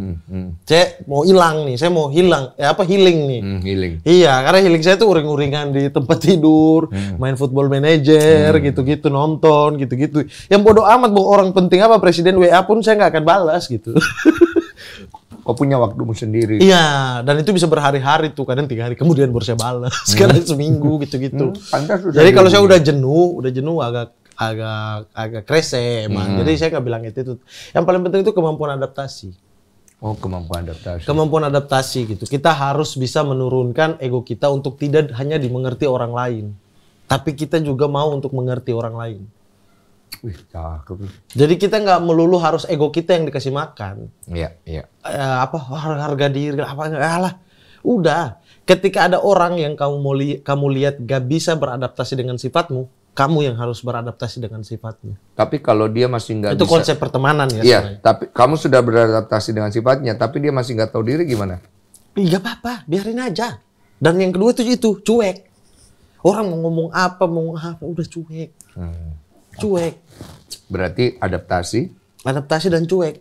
Saya mau hilang nih, saya mau hilang. Healing nih. Healing. Iya, karena healing saya tuh uring-uringan di tempat tidur, main football manager, gitu-gitu, nonton, gitu-gitu. Yang bodo amat mau orang penting apa presiden WA pun saya nggak akan balas gitu. Kau punya waktumu sendiri. Iya, dan itu bisa berhari-hari tuh, kadang 3 hari kemudian baru saya balas, kadang seminggu gitu-gitu. Jadi kalau saya udah jenuh agak krese emang. Jadi saya nggak bilang itu. Yang paling penting itu kemampuan adaptasi. Oh, kemampuan adaptasi. Kemampuan adaptasi gitu. Kita harus bisa menurunkan ego kita untuk tidak hanya dimengerti orang lain, tapi kita juga mau untuk mengerti orang lain. Wih, cakep. Jadi kita nggak melulu harus ego kita yang dikasih makan. Iya. Harga diri apa lah. Udah, ketika ada orang yang kamu lihat gak bisa beradaptasi dengan sifatmu, kamu yang harus beradaptasi dengan sifatnya. Tapi kalau dia masih nggak itu bisa, konsep pertemanan ya. iya, sebenarnya. tapi kamu sudah beradaptasi dengan sifatnya, tapi dia masih nggak tahu diri gimana? Nggak apa-apa, biarin aja. Dan yang kedua itu cuek. Orang mau ngomong apa, udah cuek. Cuek. Berarti adaptasi Dan cuek.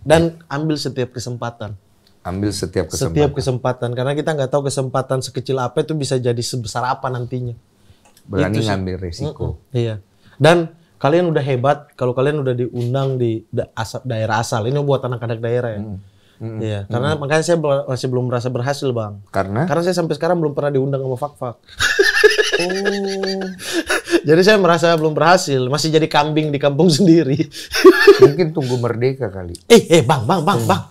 Dan ambil setiap kesempatan. Setiap kesempatan. Karena kita nggak tahu kesempatan sekecil apa itu bisa jadi sebesar apa nantinya. Berani ngambil resiko. Iya. Dan kalian udah hebat kalau kalian udah diundang di daerah asal. Ini buat anak-anak daerah ya. Iya, karena makanya saya masih belum merasa berhasil, Bang. Karena Karena saya sampai sekarang belum pernah diundang sama Fak-Fak. oh, Jadi saya merasa belum berhasil, masih jadi kambing di kampung sendiri. mungkin tunggu merdeka kali. Bang.